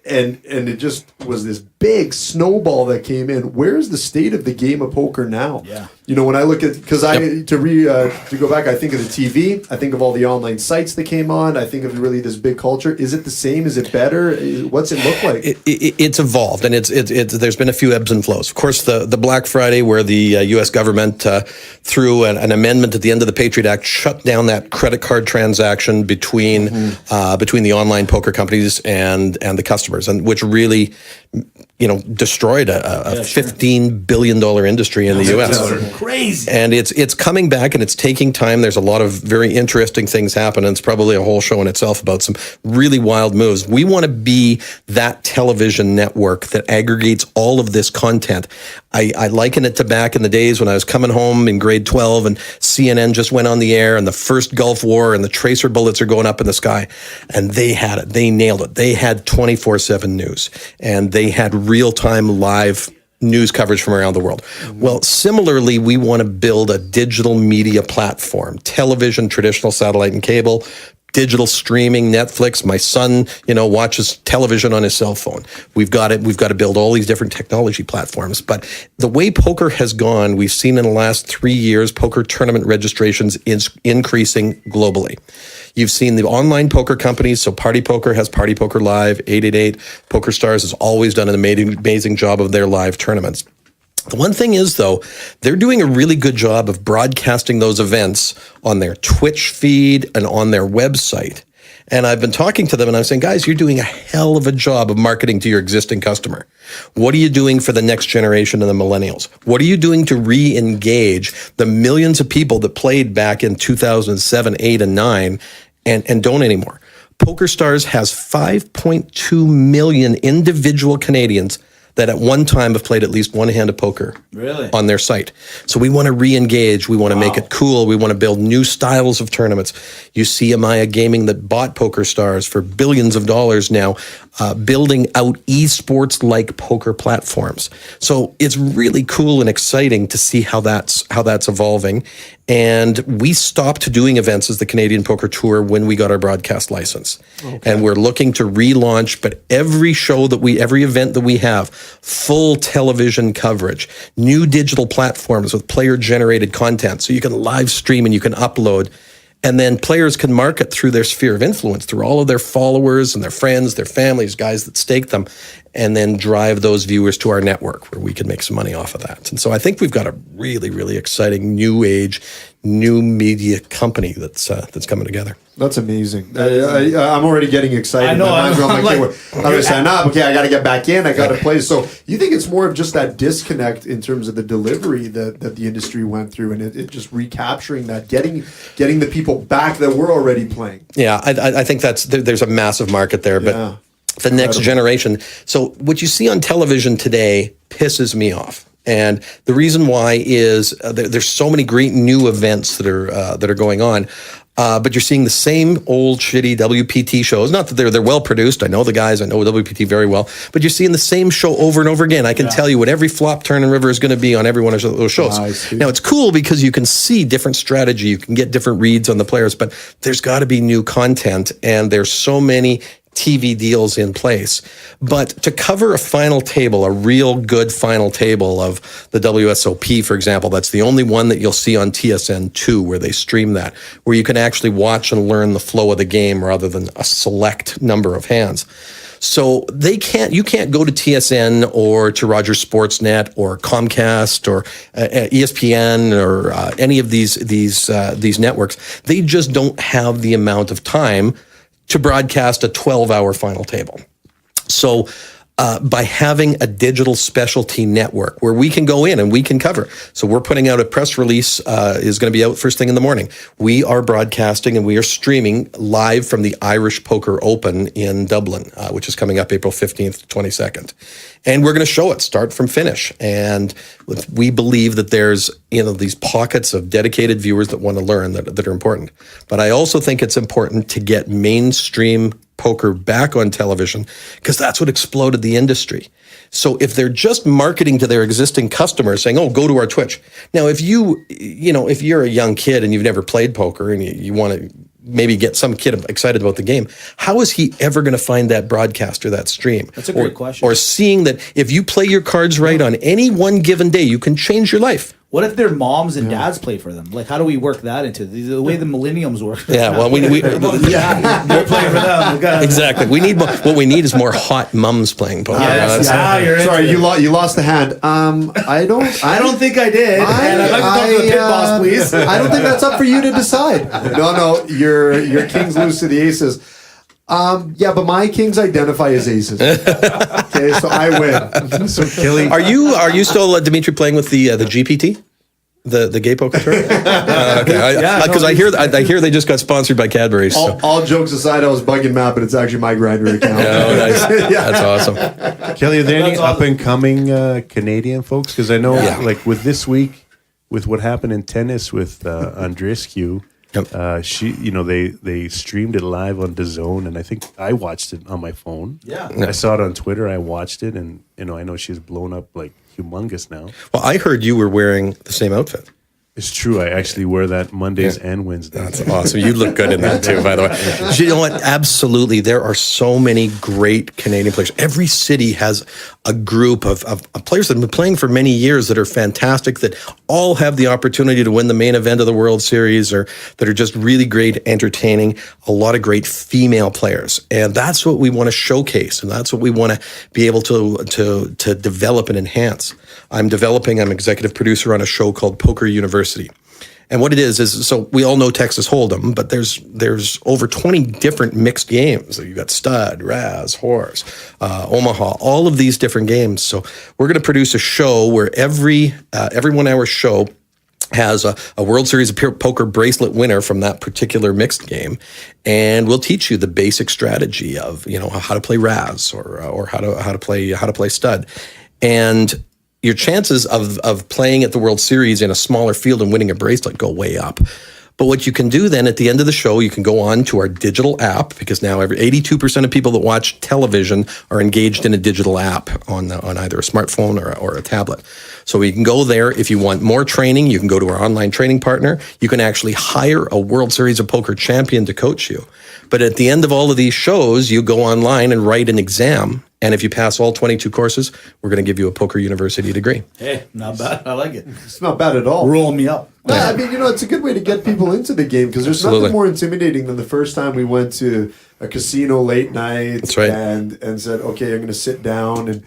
and it just was this big snowball that came in. Where's the state of the game of poker now? Yeah. When I look at, because to go back, I think of the TV, I think of all the online sites that came on, I think of really this big culture. Is it the same? Is it better? What's it look like? It's evolved, and it's there's been a few ebbs and flows. Of course, the Black Friday, where the U.S. government through an amendment at the end of the Patriot Act shut down that credit card transaction between the online poker companies and the customers, and which really destroyed a $15 billion industry in the U.S. Crazy. And it's coming back, and it's taking time. There's a lot of very interesting things happening. It's probably a whole show in itself about some really wild moves. We want to be that television network that aggregates all of this content. I liken it to back in the days when I was coming home in grade 12 and CNN just went on the air and the first Gulf War and the tracer bullets are going up in the sky. And they had it. They nailed it. They had 24/7 news, and they had real-time live news coverage from around the world. Well, similarly, we want to build a digital media platform, television, traditional satellite and cable, digital streaming, Netflix. My son, watches television on his cell phone. We've got to build all these different technology platforms. But the way poker has gone, we've seen in the last 3 years, poker tournament registrations is increasing globally. You've seen the online poker companies. So Party Poker has Party Poker Live, 888. Poker Stars has always done an amazing job of their live tournaments. The one thing is, though, they're doing a really good job of broadcasting those events on their Twitch feed and on their website. And I've been talking to them and I'm saying, guys, you're doing a hell of a job of marketing to your existing customer. What are you doing for the next generation of the millennials? What are you doing to re-engage the millions of people that played back in 2007, 8, and 9 and don't anymore? Poker Stars has 5.2 million individual Canadians that at one time have played at least one hand of poker on their site. So we want to re-engage. We want to make it cool. We want to build new styles of tournaments. You see Maya Gaming that bought Poker Stars for billions of dollars now, building out esports-like poker platforms. So it's really cool and exciting to see how that's evolving. And we stopped doing events as the Canadian Poker Tour when we got our broadcast license. Okay. And we're looking to relaunch, but every event that we have, full television coverage, new digital platforms with player-generated content. So you can live stream and you can upload. And then players can market through their sphere of influence, through all of their followers and their friends, their families, guys that stake them, and then drive those viewers to our network where we can make some money off of that. And so I think we've got a really, really exciting new age, new media company that's coming together. That's amazing. I'm already getting excited. I know. I'm like, I sign up. Okay, I got to get back in. I got to play. So you think it's more of just that disconnect in terms of the delivery that the industry went through, and it just recapturing that, getting the people back that were already playing. Yeah, I think there's a massive market there, but the next generation. So what you see on television today pisses me off. And the reason why is there's so many great new events that are going on. But you're seeing the same old shitty WPT shows. Not that they're well produced. I know the guys. I know WPT very well. But you're seeing the same show over and over again. I can tell you what every flop, turn, and river is going to be on every one of those shows. Now, it's cool because you can see different strategy. You can get different reads on the players. But there's got to be new content. And there's so many TV deals in place. But to cover a final table, a real good final table of the WSOP, for example, that's the only one that you'll see on TSN2 where they stream that, where you can actually watch and learn the flow of the game rather than a select number of hands. So you can't go to TSN or to Rogers Sportsnet or Comcast or ESPN or any of these networks. They just don't have the amount of time to broadcast a 12-hour final table. So by having a digital specialty network where we can go in and we can cover. So we're putting out a press release, is going to be out first thing in the morning. We are broadcasting and we are streaming live from the Irish Poker Open in Dublin, which is coming up April 15th to 22nd. And we're going to show it start from finish. And we believe that there's, these pockets of dedicated viewers that want to learn that are important. But I also think it's important to get mainstream poker back on television because that's what exploded the industry. So if they're just marketing to their existing customers saying, oh, go to our Twitch. Now, if if you're a young kid and you've never played poker and you want to maybe get some kid excited about the game, how is he ever going to find that broadcast or that stream? That's a great question. Or seeing that if you play your cards right on any one given day, you can change your life. What if their moms and dads play for them? Like, how do we work that into the way the millenniums work? Yeah, well, we're playing for them. Exactly. What we need is more hot mums playing poker. Sorry, you lost the hand. I don't think I did. And I'd like to talk to the pit boss, please. I don't think that's up for you to decide. No, your kings lose to the aces. Yeah, but my kings identify as aces. Okay, so I win. So Kelly, Are you still Dimitri playing with the GPT? The gay poker tour? Because I hear they just got sponsored by Cadbury. So. all jokes aside, I was bugging Matt, but it's actually my grinder account. Oh, nice. That's awesome. Kelly, are there any up and coming Canadian folks? Because I know, like with this week, with what happened in tennis with Andreescu, she, they streamed it live on DAZN, and I think I watched it on my phone. Yeah. I saw it on Twitter. I watched it, and I know she's blown up like humongous now. Well, I heard you were wearing the same outfit. It's true. I actually wear that Mondays and Wednesdays. That's awesome. You look good in that too, by the way. You know what? Absolutely. There are so many great Canadian players. Every city has a group of players that have been playing for many years that are fantastic, that all have the opportunity to win the main event of the World Series, or that are just really great, entertaining. A lot of great female players. And that's what we want to showcase. And that's what we want to be able to develop and enhance. I'm executive producer on a show called Poker University. And what it is so we all know Texas Hold'em, but there's over 20 different mixed games. You've got stud, Raz, horse, Omaha, all of these different games. So we're going to produce a show where every 1 hour show has a World Series of Poker bracelet winner from that particular mixed game, and we'll teach you the basic strategy of how to play Raz or how to play stud, and your chances of playing at the World Series in a smaller field and winning a bracelet go way up. But what you can do then at the end of the show, you can go on to our digital app, because now 82% of people that watch television are engaged in a digital app on either a smartphone or a tablet. So you can go there. If you want more training, you can go to our online training partner. You can actually hire a World Series of Poker champion to coach you. But at the end of all of these shows, you go online and write an exam. And if you pass all 22 courses, we're going to give you a Poker University degree. Hey, not bad. I like it. It's not bad at all. Roll me up. I mean, it's a good way to get people into the game, because there's nothing more intimidating than the first time we went to a casino late night. That's right. and said, okay, I'm going to sit down, and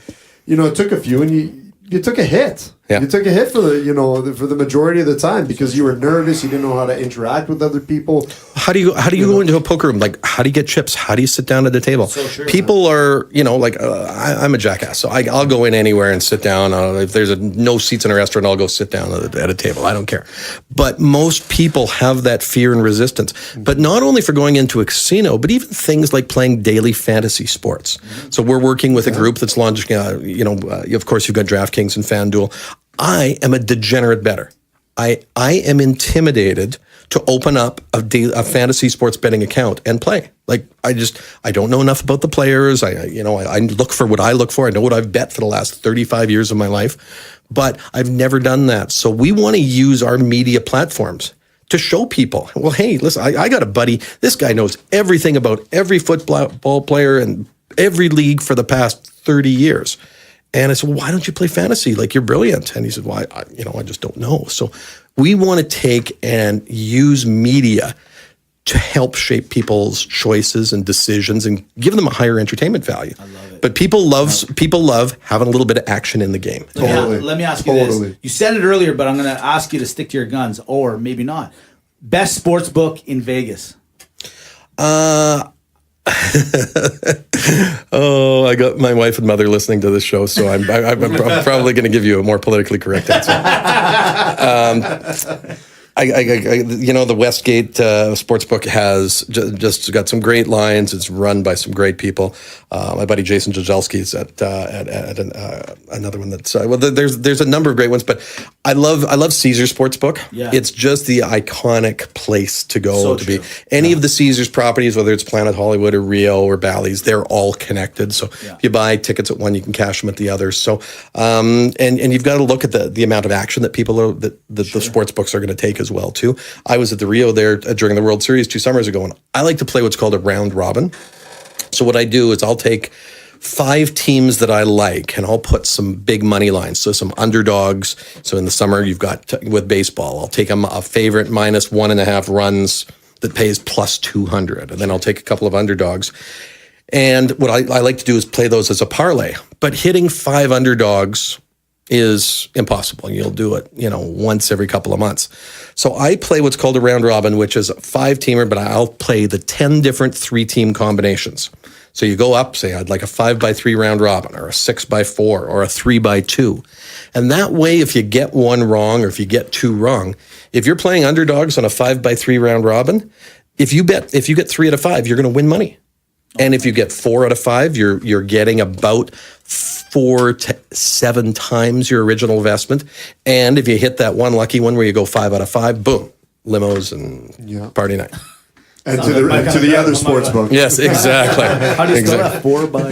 it took a few, and you took a hit. Yeah. You took a hit for the majority of the time, because you were nervous. You didn't know how to interact with other people. How do you go into a poker room? Like, how do you get chips? How do you sit down at the table? So true, People are, I'm a jackass, so I'll go in anywhere and sit down. If there's no seats in a restaurant, I'll go sit down at a table. I don't care. But most people have that fear and resistance. But not only for going into a casino, but even things like playing daily fantasy sports. So we're working with a group that's launching. Of course, you've got DraftKings and FanDuel. I am a degenerate bettor. I am intimidated to open up a fantasy sports betting account and play. Like, I don't know enough about the players. I look for what I look for. I know what I've bet for the last 35 years of my life, but I've never done that. So we want to use our media platforms to show people, well, hey, listen, I got a buddy. This guy knows everything about every football player and every league for the past 30 years. And I said, well, why don't you play fantasy? Like, you're brilliant. And he said, well, I just don't know. So we want to take and use media to help shape people's choices and decisions and give them a higher entertainment value. I love it. But people love having a little bit of action in the game. Totally. Let me ask you this. You said it earlier, but I'm going to ask you to stick to your guns, or maybe not. Best sports book in Vegas? Oh, I got my wife and mother listening to this show, so I'm probably going to give you a more politically correct answer. The Westgate Sportsbook has just got some great lines. It's run by some great people. My buddy Jason Jajelski is at another one that's there's a number of great ones, but I love Caesars Sportsbook. Yeah. It's just the iconic place to go So to true. be. Any of the Caesars properties, whether it's Planet Hollywood or Rio or Bally's, they're all connected. So if you buy tickets at one, you can cash them at the other. So and you've got to look at the amount of action that the sports books are going to take as well too. I was at the Rio there during the World Series 2 summers ago, and I like to play what's called a round robin. So what I do is I'll take 5 teams that I like, and I'll put some big money lines, so some underdogs. So in the summer, you've got with baseball, I'll take a favorite minus 1.5 runs that pays plus 200, and then I'll take a couple of underdogs. And what I like to do is play those as a parlay. But hitting 5 underdogs is impossible. You'll do it, once every couple of months. So I play what's called a round robin, which is a 5-teamer, but I'll play the 10 different 3-team combinations. So you go up, say, I'd like a 5x3 round robin, or a 6x4, or a 3x2. And that way, if you get one wrong, or if you get two wrong, if you're playing underdogs on a 5x3 round robin, if you get 3 out of 5, you're going to win money. And if you get 4 out of 5, you're getting about 4 to 7 times your original investment. And if you hit that one lucky one where you go 5 out of 5, boom, limos and party night. And to the other sports book. Yes, exactly. How do you spell that? 4 by?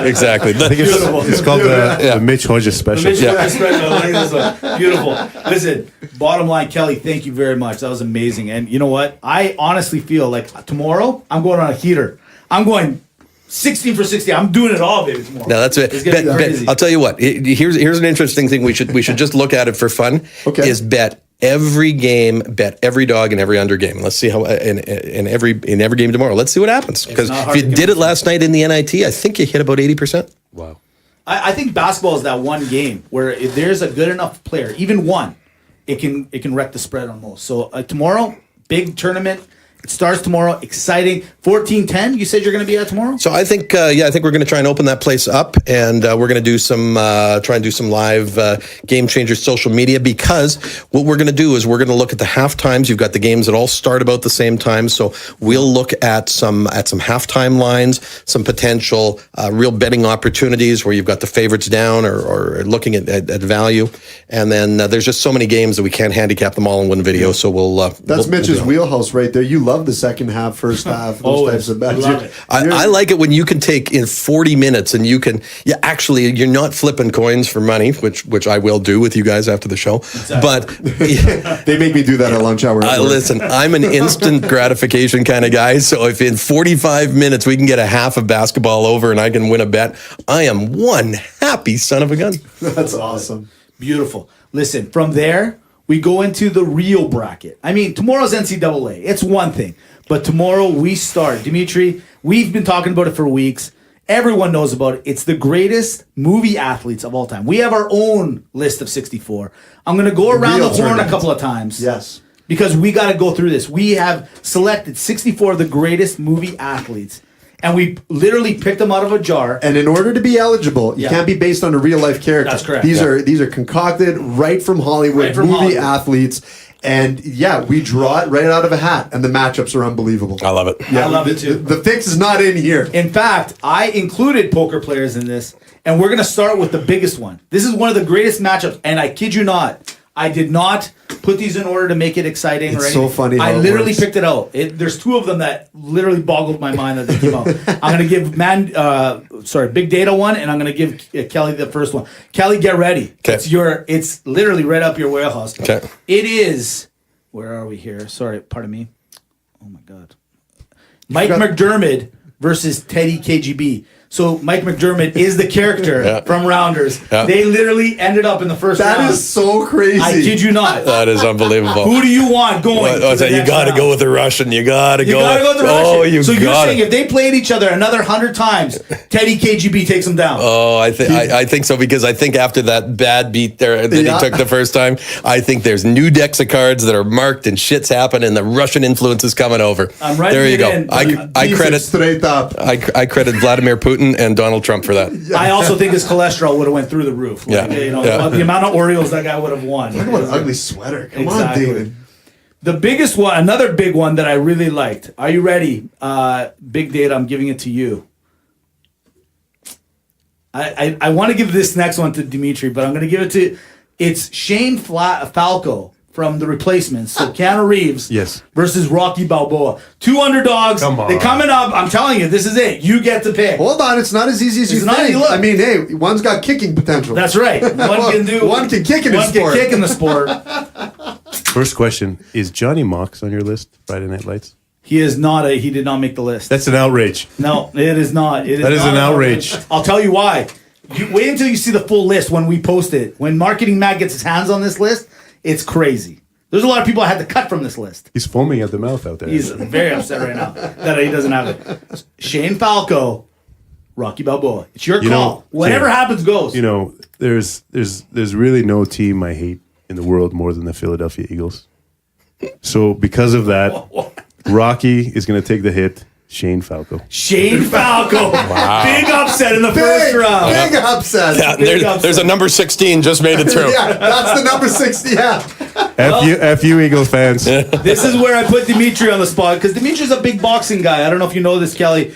Exactly. I think it's called the Mitch Hodges special. I like this one. Beautiful. Listen, bottom line, Kelly, thank you very much. That was amazing. And you know what? I honestly feel like tomorrow I'm going on a heater. I'm going 16 for 60. I'm doing it all, baby, tomorrow. No, that's it. It's gonna be crazy. I'll tell you what. Here's an interesting thing. We should just look at it for fun. Okay. Is bet every game, bet every dog in every under game. Let's see how in every game tomorrow. Let's see what happens. Because if you did it last night in the NIT, I think you hit about 80%. Wow. I think basketball is that one game where if there's a good enough player, even one, it can wreck the spread on most. So tomorrow, big tournament. It starts tomorrow. Exciting. 14-10. You said you're going to be at tomorrow? So I think we're going to try and open that place up, and we're going to do some live Game Changers social media, because what we're going to do is we're going to look at the half times. You've got the games that all start about the same time, so we'll look at some halftime lines, some potential real betting opportunities where you've got the favorites down or looking at value, and then there's just so many games that we can't handicap them all in one video. So That's Mitch's wheelhouse right there. You love the second half, first half, those types of bets. love it. I like it when you can take in 40 minutes and you're not flipping coins for money, which I will do with you guys after the show. Exactly. But They make me do that at lunch hour. listen, I'm an instant gratification kind of guy. So if in 45 minutes we can get a half of basketball over and I can win a bet, I am one happy son of a gun. That's awesome. Beautiful. Listen, from there, we go into the real bracket. I mean, tomorrow's NCAA. It's one thing. But tomorrow we start. Dimitri, we've been talking about it for weeks. Everyone knows about it. It's the greatest movie athletes of all time. We have our own list of 64. I'm going to go around the horn a couple of times. Yes. Because we got to go through this. We have selected 64 of the greatest movie athletes. And we literally picked them out of a jar. And in order to be eligible, you can't be based on a real life character. That's correct. These are concocted right from Hollywood, movie athletes. And we draw it right out of a hat, and the matchups are unbelievable. I love it. I love it too. The fix is not in here. In fact, I included poker players in this, and we're going to start with the biggest one. This is one of the greatest matchups, and I kid you not, I did not put these in order to make it exciting or It's anything. so funny how I it literally works. picked it out. There's 2 of them that literally boggled my mind that they came out. I'm going to give Big Data one, and I'm going to give Kelly the first one. Kelly, get ready. Okay. It's literally right up your warehouse. Okay. It is. Where are we here? Sorry, pardon me. Oh my God. Mike McDermott versus Teddy KGB. So Mike McDermott is the character from Rounders. Yeah. They literally ended up in the first round. That is so crazy. I kid you not. That is unbelievable. Who do you want going? to the You next got to round? go with the Russian. You got to You go. gotta go with the Oh, Russian. you so you're got saying it. if they played each other another 100 times, Teddy KGB takes them down. Oh, I think so, because I think after that bad beat there that he took the first time, I think there's new decks of cards that are marked and shit's happened and the Russian influence is coming over. I'm writing there you it go. in. I credit straight up. I credit Vladimir Putin and Donald Trump for that. I also think his cholesterol would have went through the roof. Like, Yeah. The amount of Oreos that guy would have won. Look what an ugly sweater. Come Exactly. on, David. The biggest one, another big one that I really liked. Are you ready? Big Data, I'm giving it to you. I want to give this next one to Dimitri, but I'm going to give it to, it's Shane Falco from The Replacements. So Keanu Reeves versus Rocky Balboa. 2 underdogs. Come on. They're coming up. I'm telling you, this is it. You get to pick. Hold on, it's not as easy as you It's not think. easy. Look. I mean, hey, one's got kicking potential. That's right. One can kick in the One sport. can kick in the sport. First question: is Johnny Mox on your list? Friday Night Lights. He is not he did not make the list. That's an outrage. No, it is not. That is not an outrage. I'll tell you why. You wait until you see the full list when we post it. When Marketing Matt gets his hands on this list, it's crazy. There's a lot of people I had to cut from this list. He's foaming at the mouth out there. He's very upset right now that he doesn't have it. Shane Falco, Rocky Balboa. It's your You call. know, Whatever Tim, happens goes. You know, there's really no team I hate in the world more than the Philadelphia Eagles. So because of that, Rocky is going to take the hit. Shane Falco. Shane Falco. Big upset in the first round. Big upset. Yeah, Big there's a number 16 just made it through. Yeah, that's the number 60. Yeah. F you Eagles fans. This is where I put Dimitri on the spot because Dimitri's a big boxing guy. I don't know if you know this, Kelly.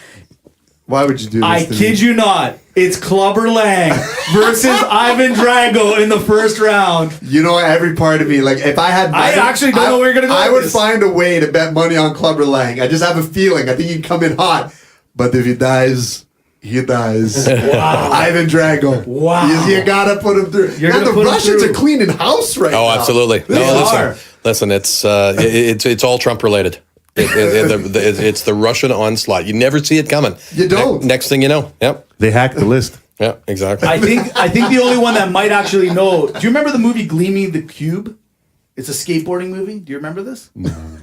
Why would you do this? I to kid me? you not. It's Clubber Lang versus Ivan Drago in the first round. You know, every part of me, like if I had, I actually don't know where you're gonna go I with would this. find a way to bet money on Clubber Lang. I just have a feeling. I think he'd come in hot, but if he dies, he dies. Ivan Drago. Wow. You gotta put him through. You're Man, gonna the put him Russians through. are cleaning house right now. Oh, absolutely. They are. Listen, it's all Trump related. It's the Russian onslaught. You never see it coming. You don't. Next thing you know, yep, They hacked the list. yeah, exactly. I think the only one that might actually know. Do you remember the movie Gleaming the Cube? It's a skateboarding movie. Do you remember this?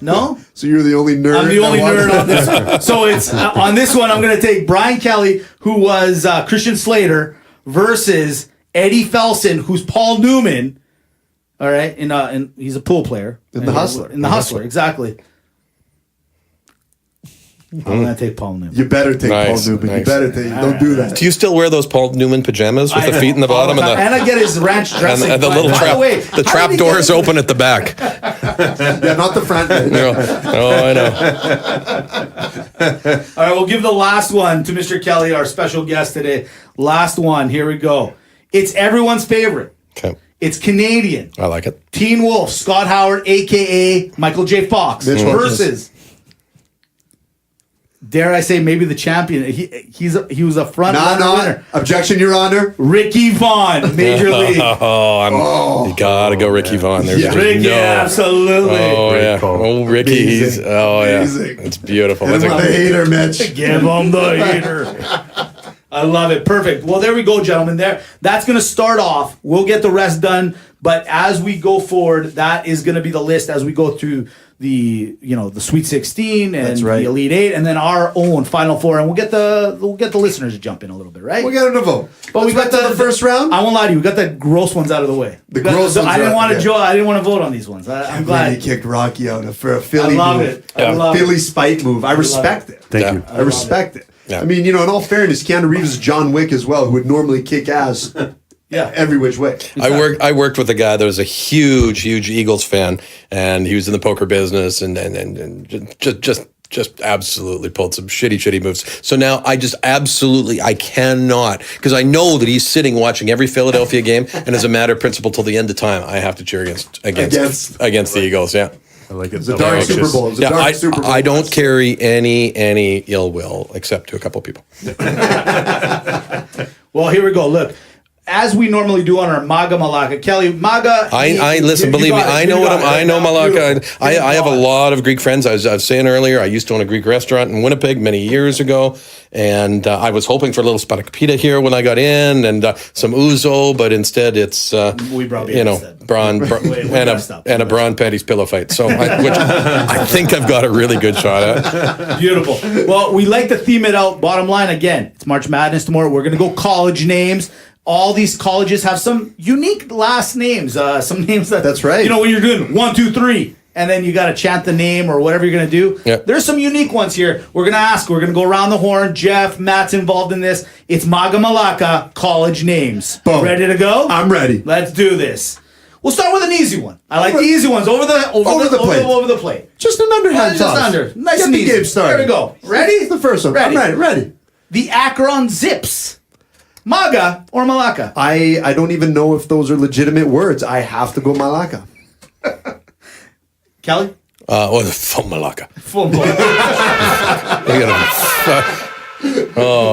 No? So you're the only nerd. I'm the only that nerd watches- on this one. So it's on this one. I'm going to take Brian Kelly, who was Christian Slater, versus Eddie Felson, who's Paul Newman. All right, and he's a pool player In The Hustler. In the Hustler, exactly. I'm going to take Paul Newman. You better take Nice, Paul Newman. You nice. better take. Don't do that. Do you still wear those Paul Newman pajamas with I the know. feet in the bottom All the and time. And I get his ranch dressing. the little By trap? the way, The how trap did he get doors it? open at the back. Yeah, not the front. Oh, I know. All right, we'll give the last one to Mr. Kelly, our special guest today. Last one. Here we go. It's everyone's favorite. Okay, It's Canadian. I like it. Teen Wolf, Scott Howard, a.k.a. Michael J. Fox, Mitch versus, dare I say, maybe the champion. He was a front runner winner. Objection, Your Honor. Ricky Vaughn, Major League. You gotta go, Ricky Vaughn. There's Yeah. just Ricky, no. absolutely. Oh Great yeah. call. Oh, Ricky. He's Amazing. yeah. Amazing. It's beautiful. Hit him That's with the hater, Mitch. Give him the hater. I love it. Perfect. Well, there we go, gentlemen. That's going to start off. We'll get the rest done, but as we go forward, that is going to be the list as we go through the Sweet 16 and That's right. the Elite 8, and then our own Final Four, and we'll get the listeners to jump in a little bit, right? We got to vote. But we got the first round. I won't lie to you. We got the gross ones out of the way. The gross ones I didn't are- want to yeah. I didn't want to vote on these ones. I'm Glad he glad. kicked Rocky out for a I Philly love move. it. I love Philly it. spite move. I respect it. Thank Yeah. you. I respect it. Yeah. I mean, in all fairness, Keanu Reeves is John Wick as well, who would normally kick ass Yeah. every which way. I worked with a guy that was a huge Eagles fan, and he was in the poker business, and just absolutely pulled some shitty moves. So now I cannot, because I know that he's sitting watching every Philadelphia game, and as a matter of principle, till the end of time, I have to cheer against the Eagles. Yeah. I like it. It's a dark Super Bowl. It's a Yeah, dark Super Bowl. I don't carry any ill will except to a couple people. Well, here we go. Look, as we normally do on our MAGA Malaka, Kelly, MAGA. I listen. you Believe me, got it. I You know got it. I know Malaka. Beautiful. I have a lot of Greek friends. I was saying earlier, I used to own a Greek restaurant in Winnipeg many years ago, and I was hoping for a little spanakopita here when I got in, and some ouzo, but instead it's We brought beer instead. brawn we messed up. and a brawn panties pillow fight. So which I think I've got a really good shot at. Beautiful. Well, we like to theme it out. Bottom line, again, it's March Madness tomorrow. We're going to go college names. All these colleges have some unique last names. Some names That's right. When you're doing 1, 2, 3, and then you got to chant the name or whatever you're going to do. Yep. There's some unique ones here. We're going to ask. We're going to go around the horn. Jeff, Matt's involved in this. It's MAGA Malaka college names. Boom. Ready to go? I'm ready. Let's do this. We'll start with an easy one. I like the easy ones. Over the plate. Just an underhand Just toss. under. Nice Get and the easy. game started. There we go. Ready? It's the first one. Ready. I'm ready. The Akron Zips. MAGA or Malaka? I don't even know if those are legitimate words. I have to go Malaka. Kelly? From Malaka. Full blown.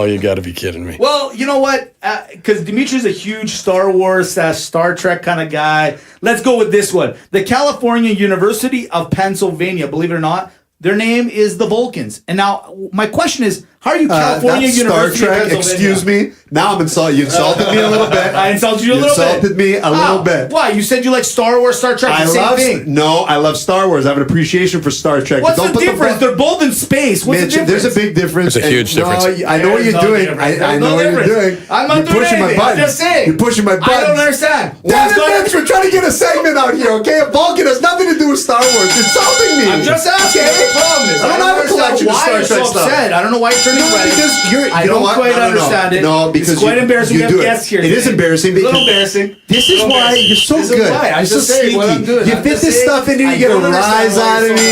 You got to be kidding me. Well, you know what? Because Dimitri's a huge Star Wars, Star Trek kind of guy. Let's go with this one. The California University of Pennsylvania, believe it or not, their name is the Vulcans. And now, my question is, How are you California That's Star University of Trek. Pennsylvania? Excuse me. Now I'm insulted. You insulted me a little bit. I insulted you a little bit. Insulted me a little bit. Why? You said you like Star Wars, Star Trek, the same thing. No, I love Star Wars. I have an appreciation for Star Trek. What's Don't the put difference? They're both in space. What's Mitch, the difference? there's a big difference. There's a huge difference. No, I know what you're doing. I know what you're doing. I'm not You're doing pushing my anything. I'm buttons. just saying. You're pushing my buttons. I don't understand. Damn it, Mitch, we're trying to get a segment out here, okay? A Vulcan has nothing to do with Star Wars. It's insulting me. I'm just asking what the problem is. I don't have a collection of why Star you're Trek so stuff. upset. I don't know why you're turning red. Because I you know don't what? quite understand it. No, because it's quite embarrassing. We have do it. guests here. It is today. embarrassing. It's a little because embarrassing. This is why you're so This is good. why. I'm You're so just saying what I'm sneaky. doing. You I'm fit just this saying stuff in here. I You get a don't understand rise why out of you're so me.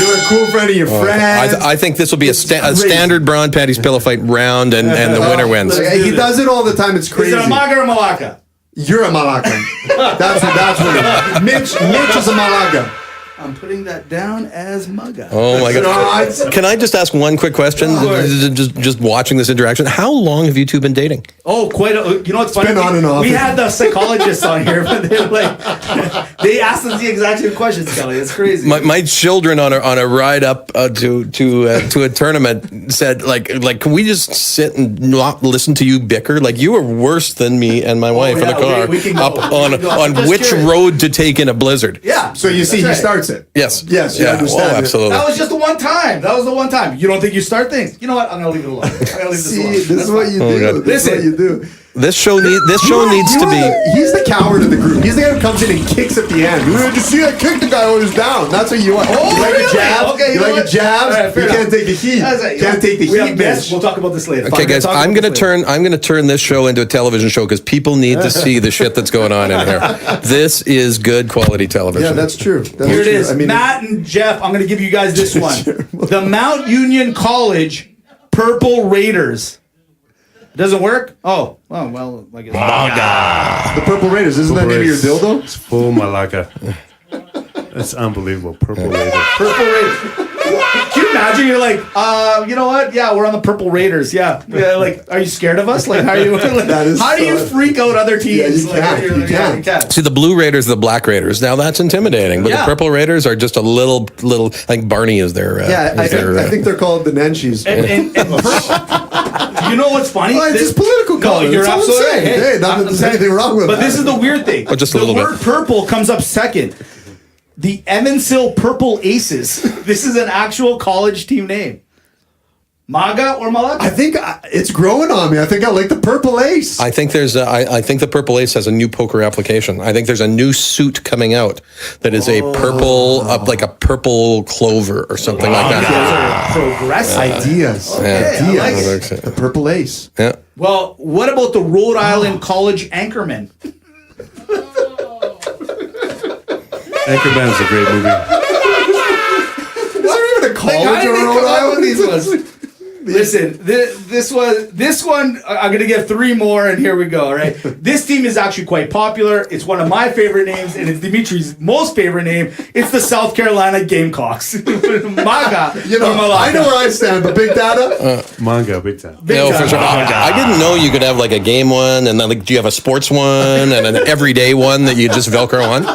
You're a cool friend of your friend. I think this will be a standard bra and panties pillow fight round, and the winner wins. He does it all the time. It's crazy. Is it a MAGA or Malaka? You're a Malaka. That's what it is. Mitch is a Malaka. I'm putting that down as MAGA. Oh my No, god! it's- Can I just ask one quick question? Just watching this interaction, how long have you two been dating? Oh, quite a, you know what's funny? been on and off. We had the psychologists on here, but they like they asked us the exact same questions, Kelly. It's crazy. My children on a ride up to a tournament said like can we just sit and not listen to you bicker? Like you were worse than me and my wife in the yeah, car we can go. up We can go. I'm on just which curious. road to take in a blizzard. Yeah. So you see, he That's right. starts it. Yes. Yes, you Yeah. understand Oh, it. absolutely. That was just the one time. That was the one time. You don't think you start things? You know what? I'm gonna leave it alone. I'm gonna leave this See, alone. this That's is what fine. you Oh, do. God. This is what Listen. you do. This show needs to be. He's the coward of the group. He's the guy who comes in and kicks at the end. You see, I kicked the guy who was down. That's what you want. Oh, you like really? a jab? Okay, you know like what? a jab? All right, fair You can't enough. take the heat. That's right. Can't take the We have heat, guests. Mitch. We'll talk about this later. Okay, Fine, guys, we'll talk I'm about gonna this later. turn this show into a television show because people need to see the shit that's going on in here. This is good quality television. Yeah, that's true. That's Here it true. is. I mean, Matt and Jeff, I'm going to give you guys this one. The Mount Union College Purple Raiders. It doesn't work? Oh, well, I guess. the Purple Raiders. Isn't that name of your dildo? It's full Malaka. That's unbelievable. Purple Raider. Purple Raiders. Can you imagine? You're like, you know what? Yeah, we're on the Purple Raiders. Yeah. Like, are you scared of us? Like, how are you? Like, That is how do you so- freak out other teams? Yeah, you Like, can't. you're- You can't. You can't. See, the blue Raiders, the black Raiders. Now that's intimidating, but Yeah. the purple Raiders are just a little. I think Barney is their. Yeah, I think they're called the Nenshis. And purple. You know what's funny? Well, it's just political color. No, you're That's all I'm absolutely right. saying. Hey, not that there's anything wrong with But that. this is the weird thing. Oh, just a the little bit. word purple comes up second. The Evansville Purple Aces. This is an actual college team name. MAGA or Malaka? I think it's growing on me. I think I like the Purple Ace. I think I think the Purple Ace has a new poker application. I think there's a new suit coming out that is a purple, like a purple clover or something like that. Those are progressive. Ideas. Okay, I like Ideas. it. The Purple Ace. Yeah. Well, what about the Rhode Island College Anchorman? Anchorman is a great movie. Is there even a college How did in they Rhode come up with Island? these ones? Listen, this one, I'm going to get three more, and here we go, all right? This team is actually quite popular. It's one of my favorite names, and it's Dimitri's most favorite name. It's the South Carolina Gamecocks. MAGA. You know, or Malaka. I know where I stand, but Big Data? Manga, big time. Big No, time. for sure. I didn't know you could have like a game one, and then like, do you have a sports one and an everyday one that you just Velcro on?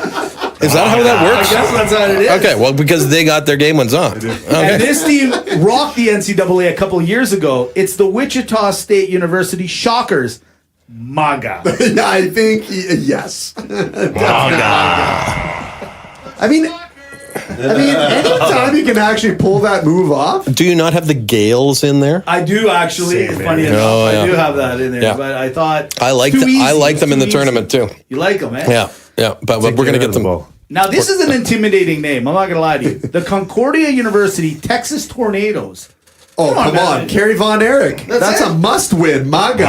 Is that how that I works? guess that's how it is. Okay, well, because they got their game ones on. Okay. And this team rocked the NCAA a couple of years ago. It's the Wichita State University Shockers. MAGA. Yeah, I think, yes. I mean, anytime you can actually pull that move off. Do you not have the Gales in there? I do actually. It's funny enough. Oh, yeah. I do have that in there, Yeah. but I thought I like too easy. I like them in the Too easy. tournament too. You like them, eh? Yeah, but we're gonna get them. Now this is an intimidating name. I'm not gonna lie to you. The Concordia University Texas Tornadoes. Oh, come on. Kerry Von Erich. That's it. a must-win. MAGA. You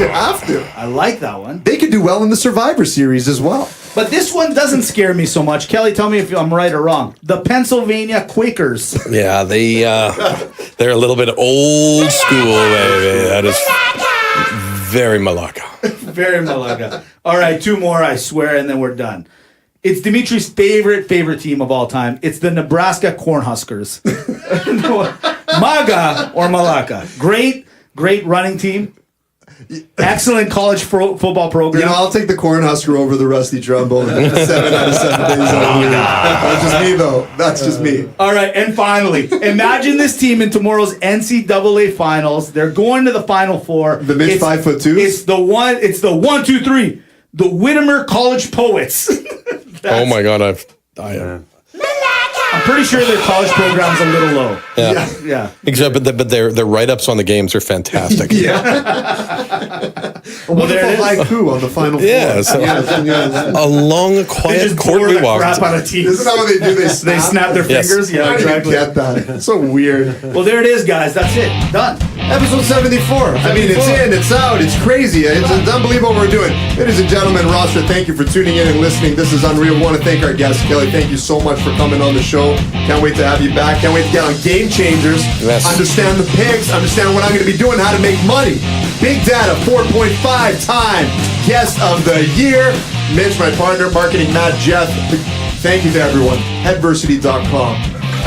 have to. I like that one. They could do well in the Survivor Series as well. But this one doesn't scare me so much. Kelly, tell me if I'm right or wrong. The Pennsylvania Quakers. Yeah, they're a little bit old school, baby. That is very Malaka. Very Malaga. All right, two more, I swear, and then we're done. It's Dimitri's favorite team of all time. It's the Nebraska Cornhuskers. MAGA or Malaka. Great running team. Excellent college football program. You know, I'll take the Cornhusker over the rusty trombone. 7 out of 7 days. That's just me, though. That's just me. All right, and finally, imagine this team in tomorrow's NCAA finals. They're going to the Final Four. The Mitch 5'2"s? It's the 1, 2, 3. The Whittimer College Poets. Oh my God, I'm pretty sure their college program's a little low. Yeah. Except, but their write-ups on the games are fantastic. Well, there it is. haiku on the final Yeah, floor. so- Yes. A long, They quiet just court pour we the walked. crap out of teams. Isn't that what they do? They snap their Yes. fingers. Yeah, I don't exactly. get that. It's so weird. Well, there it is, guys. That's it. Done. Episode 74. I mean, it's 74. in, it's out, it's crazy. It's unbelievable what we're doing. Ladies and gentlemen, roster, thank you for tuning in and listening. This is Unreal. We want to thank our guest, Kelly. Thank you so much for coming on the show. Can't wait to have you back. Can't wait to get on Game Changers. Yes. Understand the picks, understand what I'm going to be doing, how to make money. Big Data, 4.5-time guest of the year. Mitch, my partner, marketing Matt, Jeff. Thank you to everyone. Headversity.com.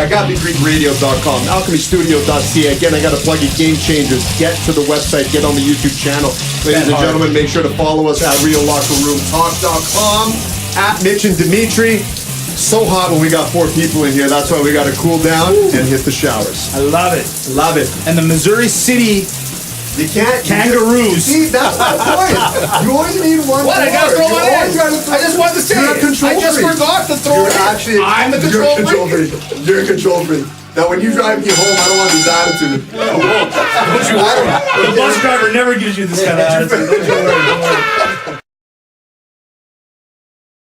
I got BigGreekRadio.com, AlchemyStudio.ca. Again, I got to plug it, Game Changers. Get to the website, get on the YouTube channel. Ladies and gentlemen, make sure to follow us at RealLockerRoomTalk.com, at Mitch and Dimitri. So hot when we got 4 people in here. That's why we got to cool down and hit the showers. I love it. Love it. And the Missouri City You can't. Kangaroos. See, that's my point. You always need one. What? I gotta more. throw You one always in. gotta throw I just wanted to say You're a it. control I just freak. forgot to throw You're it in. actually, I'm the you're a control freak. You're a control freak. Now, when you drive me home, I don't want this attitude. Don't you worry. The bus driver never gives you this kind of attitude. Don't you worry. Don't worry.